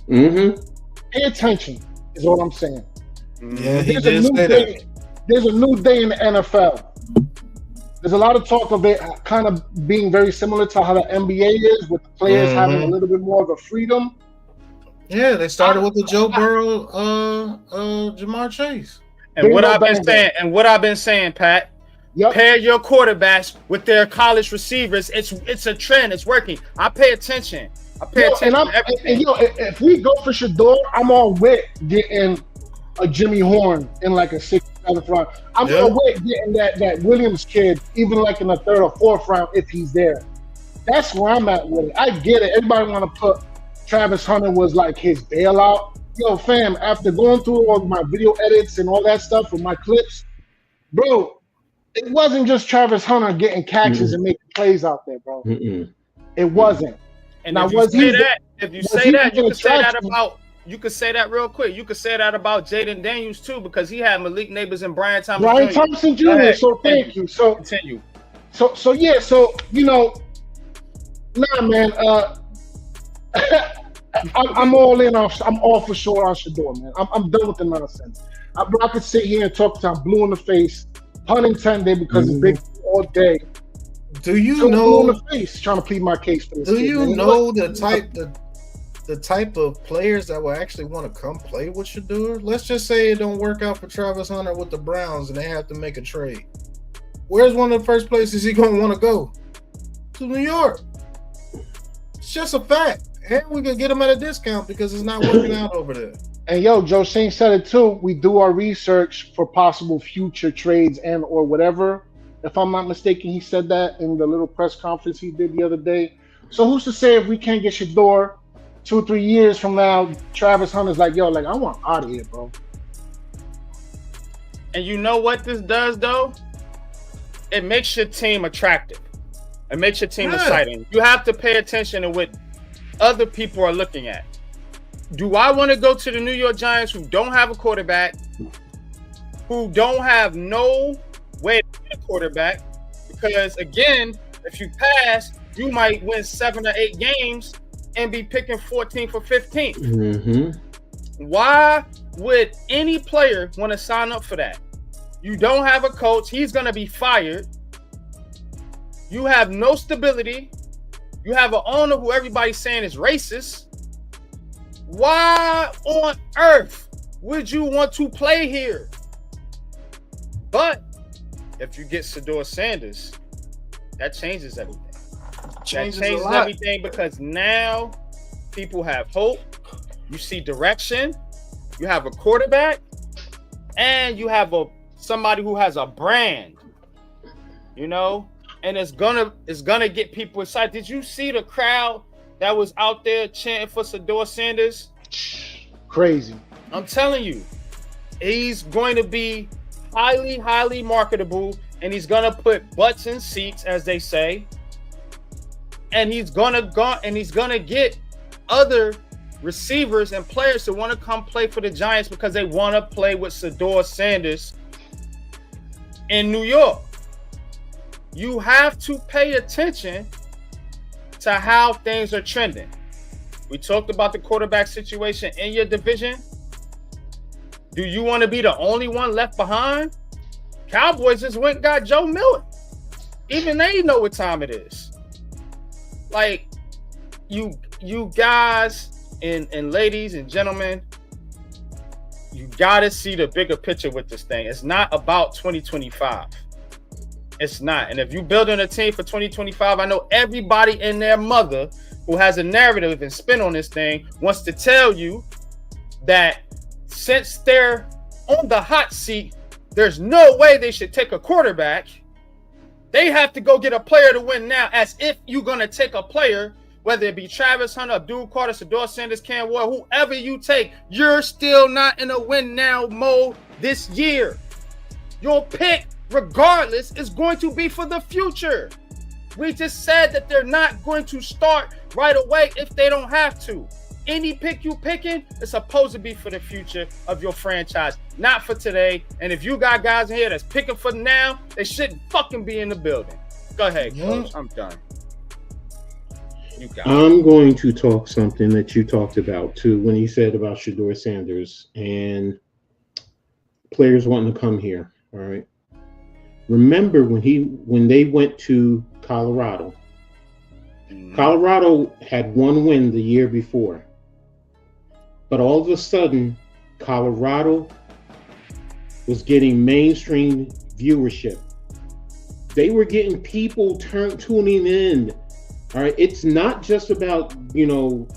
lines. Pay attention is what I'm saying. Yeah, he did say that. There's a new day in the NFL. There's a lot of talk of it kind of being very similar to how the NBA is, with the players having a little bit more of a freedom. Yeah, they started with the Joe Burrow, Jamar Chase. And what I've been saying, Pat. Pair your quarterbacks with their college receivers. It's a trend. It's working. I pay attention. To everything. If we go for Shador, I'm all with getting a Jimmy Horn in like a 6th, 7th round. I'm all with getting that Williams kid, even like in the 3rd or 4th round if he's there. That's where I'm at with it. I get it. Everybody want to put Travis Hunter was like his bailout. Yo, fam, after going through all my video edits and all that stuff with my clips, bro, it wasn't just Travis Hunter getting catches and making plays out there, bro. It wasn't. And now, you could say that real quick. You could say that about Jaden Daniels too, because he had Malik Neighbors and Brian Thompson Jr. So thank you. So continue. So yeah. So nah, man. I'm all in. I'm all for sure on Shador, man. I'm done with the nonsense. I could sit here and talk to him blue in the face, pun intended, because it's big all day. Do you know? Blue in the face, trying to plead my case for this. Do you know the type of players that will actually want to come play with Shador? Let's just say it don't work out for Travis Hunter with the Browns and they have to make a trade. Where's one of the first places he gonna want to go? To New York. It's just a fact. And we can get him at a discount because it's not working out over there. And yo, Joe Shane said it too. We do our research for possible future trades and or whatever. If I'm not mistaken, he said that in the little press conference he did the other day. So who's to say if we can't get Shador 2 or 3 years from now, Travis Hunter's like, yo, like I want out of here, bro. And you know what this does though? It makes your team attractive. It makes your team exciting. You have to pay attention to what other people are looking at. Do I want to go to the New York Giants, who don't have a quarterback, who don't have no way to get a quarterback? Because again, if you pass, you might win 7 or 8 games and be picking 14th or 15th. Why would any player want to sign up for that? You don't have a coach. He's going to be fired. You have no stability. You have an owner who everybody's saying is racist. Why on earth would you want to play here? But if you get Shador Sanders, that changes everything. Changes everything because now people have hope. You see direction. You have a quarterback, and you have somebody who has a brand. And it's gonna get people excited. Did you see the crowd that was out there chanting for Shador Sanders? Crazy. I'm telling you, he's going to be highly, highly marketable, and he's gonna put butts in seats, as they say. And he's gonna get other receivers and players to want to come play for the Giants because they want to play with Shador Sanders in New York. You have to pay attention to how things are trending. We talked about the quarterback situation in your division. Do you want to be the only one left behind? Cowboys just went and got Joe Miller. Even they know what time it is. Like, you guys and ladies and gentlemen, you gotta see the bigger picture with this thing. It's not about 2025. It's not. And if you building a team for 2025, I know everybody and their mother who has a narrative and spin on this thing wants to tell you that since they're on the hot seat, there's no way they should take a quarterback. They have to go get a player to win now, as if you're going to take a player, whether it be Travis Hunter, Abdul Carter, Sador Sanders, Cam Ward, whoever you take, you're still not in a win now mode this year. Your pick, regardless, is going to be for the future. We just said that they're not going to start right away if they don't have to. Any pick you picking is supposed to be for the future of your franchise, not for today. And if you got guys in here that's picking for now, they shouldn't fucking be in the building. Go ahead, Coach. I'm done. You got it. I'm going to talk something that you talked about too when you said about Shedeur Sanders and players wanting to come here. All right. Remember when they went to Colorado. Colorado had one win the year before. But all of a sudden, Colorado was getting mainstream viewership. They were getting people tuning in. All right. It's not just about,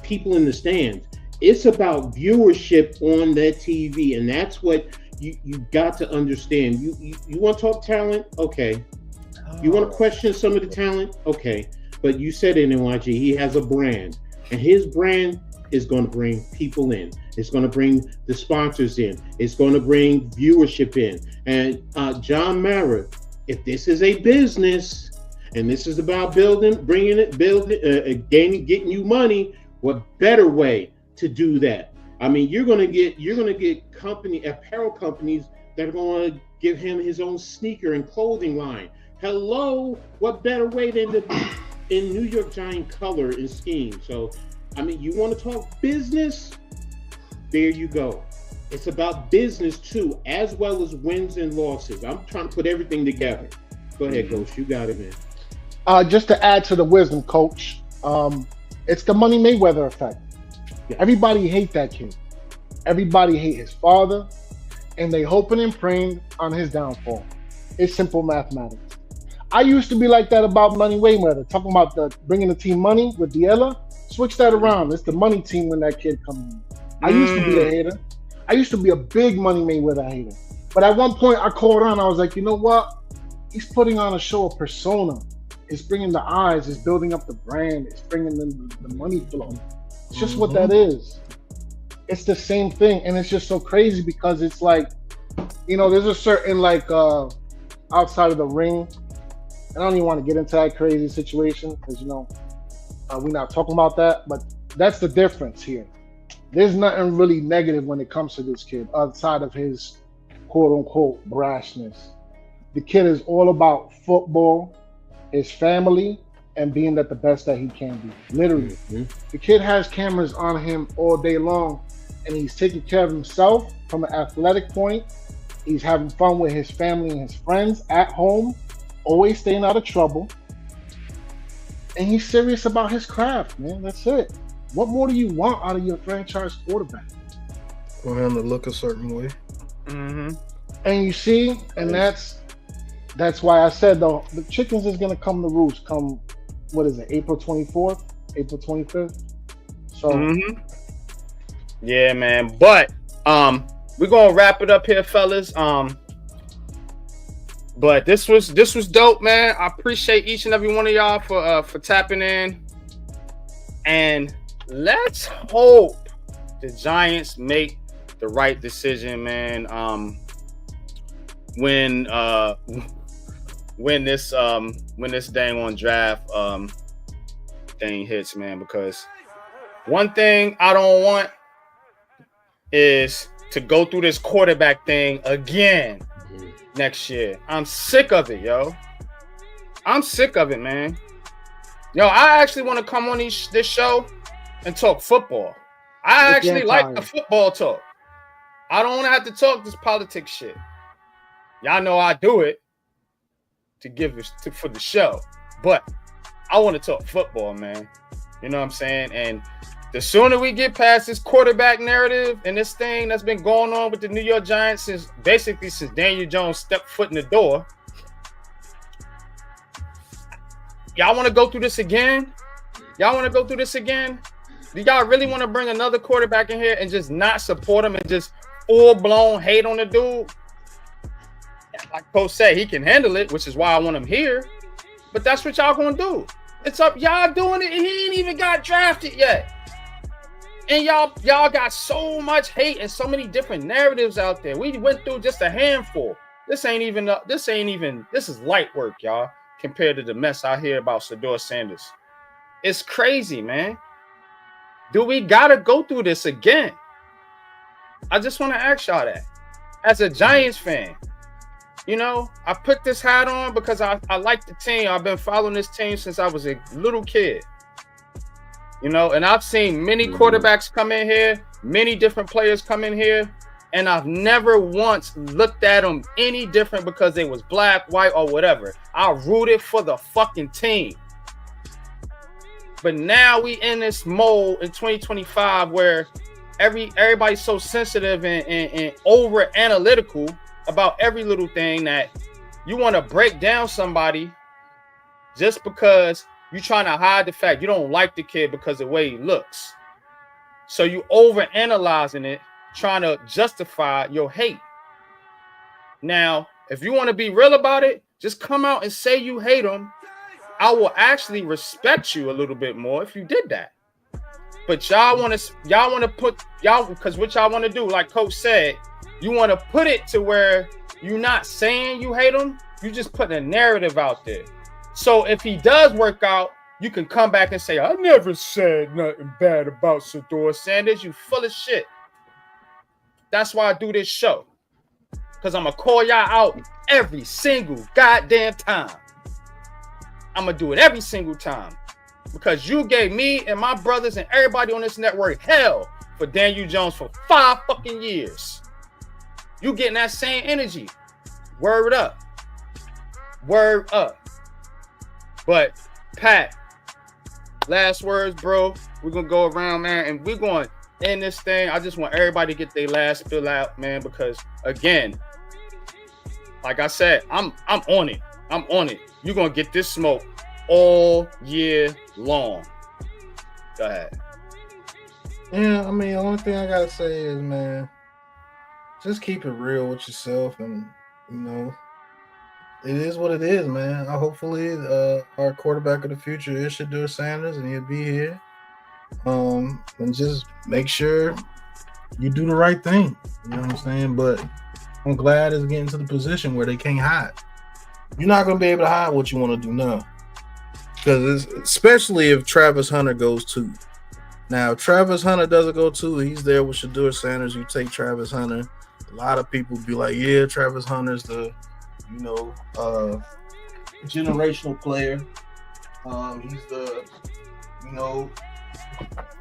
people in the stands. It's about viewership on that TV. And that's what you got to understand. You want to talk talent? Okay. You want to question some of the talent? Okay. But you said it, NYG, he has a brand. And his brand is going to bring people in. It's going to bring the sponsors in. It's going to bring viewership in. And John Mara, if this is a business and this is about getting you money, what better way to do that? I mean, you're going to get apparel companies that are going to give him his own sneaker and clothing line. Hello, what better way than to be in New York Giant color and scheme? So, I mean, you want to talk business? There you go. It's about business too, as well as wins and losses. I'm trying to put everything together. Go ahead, Coach. You got it, man. Just to add to the wisdom, Coach, it's the Money Mayweather effect. Yeah. Everybody hate that kid. Everybody hate his father, and they hoping and praying on his downfall. It's simple mathematics. I used to be like that about Money Mayweather, talking about bringing the team money with Diella. Switch that around. It's the money team when that kid comes in. I used to be a hater. I used to be a big Money Mayweather hater. But at one point, I called on. I was like, you know what? He's putting on a show of persona. It's bringing the eyes. It's building up the brand. It's bringing the money flow. It's just what that is. It's the same thing. And it's just so crazy because it's like, there's a certain outside of the ring. I don't even want to get into that crazy situation because, we're not talking about that. But that's the difference here. There's nothing really negative when it comes to this kid outside of his quote-unquote brashness. The kid is all about football, his family, and being at the best that he can be. Literally. Mm-hmm. The kid has cameras on him all day long, and he's taking care of himself from an athletic point. He's having fun with his family and his friends at home, always staying out of trouble. And he's serious about his craft, man. That's it. What more do you want out of your franchise quarterback? For him to look a certain way. Mm-hmm. And you see, and that's why I said, though, the chickens is going to come to roost come, what is it, April 24th, April 25th? So. Yeah, man. But we're going to wrap it up here, fellas. But this was dope, man. I appreciate each and every one of y'all for tapping in. And let's hope the Giants make the right decision, man. When this dang on draft thing hits, man, because one thing I don't want is to go through this quarterback thing again next year. I'm sick of it, yo. I'm sick of it, man. Yo, I actually want to come on this show and talk football. I actually like the football talk. I don't want to have to talk this politics shit. Y'all know I do it for the show, but I want to talk football, man. You know what I'm saying? And The sooner we get past this quarterback narrative and this thing that's been going on with the New York Giants since Daniel Jones stepped foot in the door. Y'all want to go through this again? Do y'all really want to bring another quarterback in here and just not support him and just full-blown hate on the dude? Like Coach said, he can handle it, which is why I want him here. But that's what y'all gonna do. It's up, y'all doing it, and he ain't even got drafted yet. And y'all got so much hate and so many different narratives out there. We went through just a handful. This is light work, y'all, compared to the mess I hear about Shedeur Sanders. It's crazy, man. Do we gotta go through this again? I just want to ask y'all that. As a Giants fan, you know, I put this hat on because I like the team. I've been following this team since I was a little kid. You know, and I've seen many quarterbacks come in here, many different players come in here, and I've never once looked at them any different because they was black, white, or whatever. I rooted for the fucking team. But now we in this mode in 2025 where everybody's so sensitive and over analytical about every little thing that you want to break down somebody just because you're trying to hide the fact you don't like the kid because of the way he looks. So you over analyzing it, trying to justify your hate. Now, if you want to be real about it, just come out and say you hate him. I will actually respect you a little bit more if you did that. But y'all want to put because what y'all want to do, like Coach said, you want to put it to where you're not saying you hate him, you just putting a narrative out there. So if he does work out, you can come back and say, I never said nothing bad about Shedeur Sanders. You full of shit. That's why I do this show. Because I'm going to call y'all out every single goddamn time. I'm going to do it every single time. Because you gave me and my brothers and everybody on this network hell for Daniel Jones for 5 fucking years. You getting that same energy. Word up. Word up. But, Pat, last words, bro. We're going to go around, man, and we're going to end this thing. I just want everybody to get their last fill out, man, because, again, like I said, I'm on it. I'm on it. You're going to get this smoke all year long. Go ahead. Yeah, I mean, the only thing I got to say is, man, just keep it real with yourself and, you know, it is what it is, man. Hopefully, our quarterback of the future is Shedeur Sanders, and he'll be here. And just make sure you do the right thing. You know what I'm saying? But I'm glad it's getting to the position where they can't hide. You're not going to be able to hide what you want to do now. Because especially if Travis Hunter goes too. Now, if Travis Hunter doesn't go too, he's there with Shedeur Sanders. You take Travis Hunter. A lot of people be like, yeah, Travis Hunter's the generational player. He's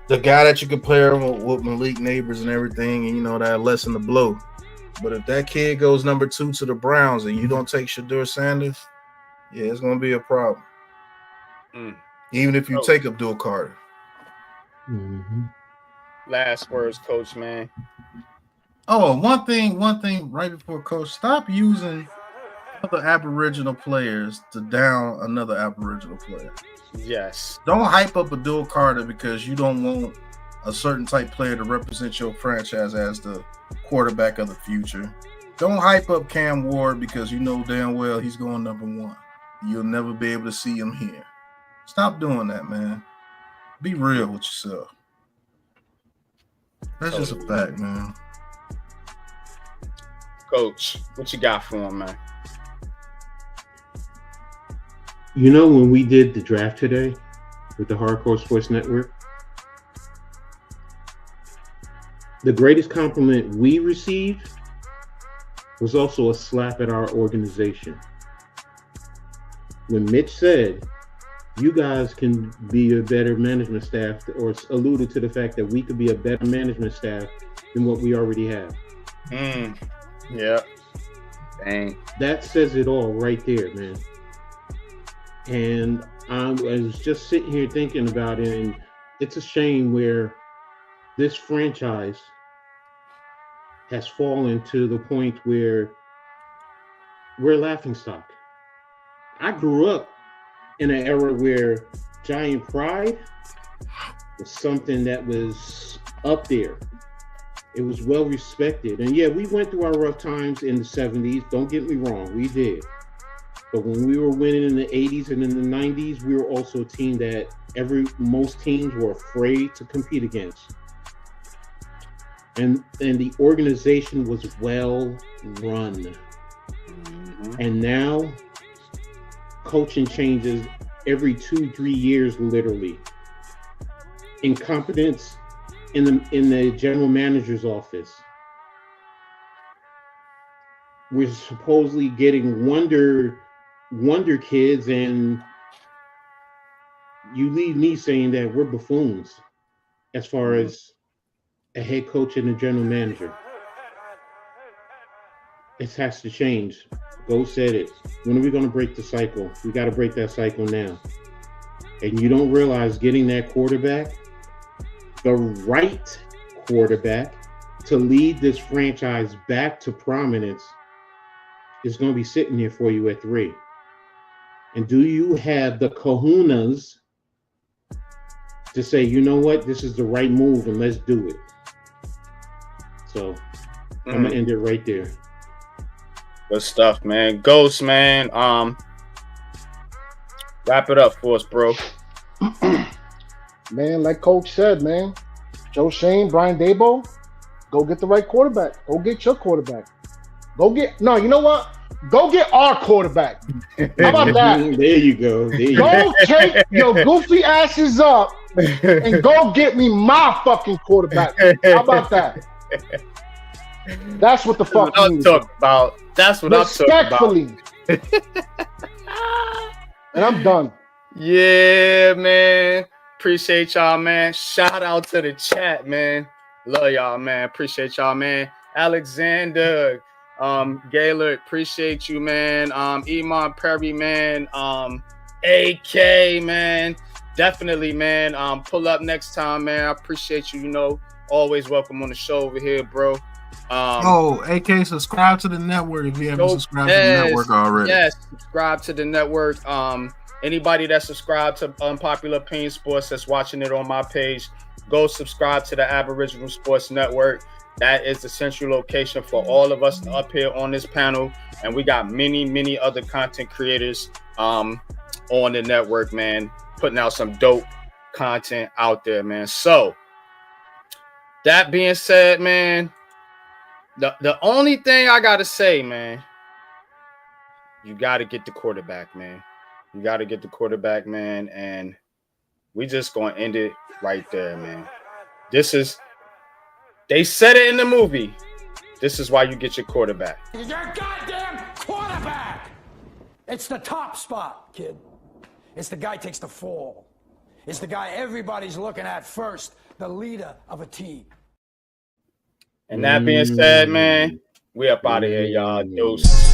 the guy that you can play with Malik Neighbors and everything, and that lessen the blow. But if that kid goes number 2 to the Browns and you don't take Shedeur Sanders, yeah, it's gonna be a problem. Even if you take Abdul Carter. Mm-hmm. Last words, Coach, man. Oh, one thing right before Coach, stop using other Aboriginal players to down another Aboriginal player. Yes. Don't hype up Abdul Carter because you don't want a certain type player to represent your franchise as the quarterback of the future. Don't hype up Cam Ward because you know damn well he's going number 1. You'll never be able to see him here. Stop doing that, man. Be real with yourself. That's just a fact, man. Coach, what you got for him, man? You know, when we did the draft today with the Hardcore Sports Network, the greatest compliment we received was also a slap at our organization. When Mitch said, you guys can be a better management staff, or alluded to the fact that we could be a better management staff than what we already have. Yeah. Dang. That says it all right there, man. And I was just sitting here thinking about it, and it's a shame where this franchise has fallen to the point where we're a laughingstock. I grew up in an era where Giant pride was something that was up there. It was well respected. And yeah, we went through our rough times in the 70s. Don't get me wrong, we did. But when we were winning in the 80s and in the 90s, we were also a team that most teams were afraid to compete against. And the organization was well run. Mm-hmm. And now coaching changes every 2-3 years, literally. Incompetence in the general manager's office. We're supposedly getting wonder kids, and you leave me saying that we're buffoons as far as a head coach and a general manager. It has to change. Go said it. When are we going to break the cycle? We got to break that cycle now. And you don't realize getting that quarterback, the right quarterback, to lead this franchise back to prominence is going to be sitting here for you at 3. And do you have the kahunas to say, you know what, this is the right move and let's do it? So I'm gonna end it right there. Good stuff, man. Ghost, man. Wrap it up for us, bro. Man, like Coach said, man, Joe Shane, Brian Daboll, go get the right quarterback. Go get your quarterback. You know what? Go get our quarterback. How about that? There you go. Go take your goofy asses up and go get me my fucking quarterback. How about that? That's what the fuck I'm talking about. That's what I'm talking about. And I'm done. Yeah, man. Appreciate y'all, man. Shout out to the chat, man. Love y'all, man. Appreciate y'all, man. Alexander, Gaylord, appreciate you, man. Iman Perry, man. AK, man. Definitely, man. Pull up next time, man. I appreciate you. You know, always welcome on the show over here, bro. AK, subscribe to the network if you haven't subscribed to the network already. Yes, subscribe to the network. Anybody that subscribed to Unpopular Opinion Sports that's watching it on my page, go subscribe to the Aboriginal Sports Network. That is the central location for all of us up here on this panel. And we got many, many other content creators on the network, man, putting out some dope content out there, man. So that being said, man, the only thing I got to say, man, you got to get the quarterback, man. You got to get the quarterback, man. And we just going to end it right there, man. They said it in the movie. This is why you get your quarterback. Your goddamn quarterback. It's the top spot, kid. It's the guy takes the fall. It's the guy everybody's looking at first, the leader of a team. And that being said, man, we up out of here, y'all. Deuces.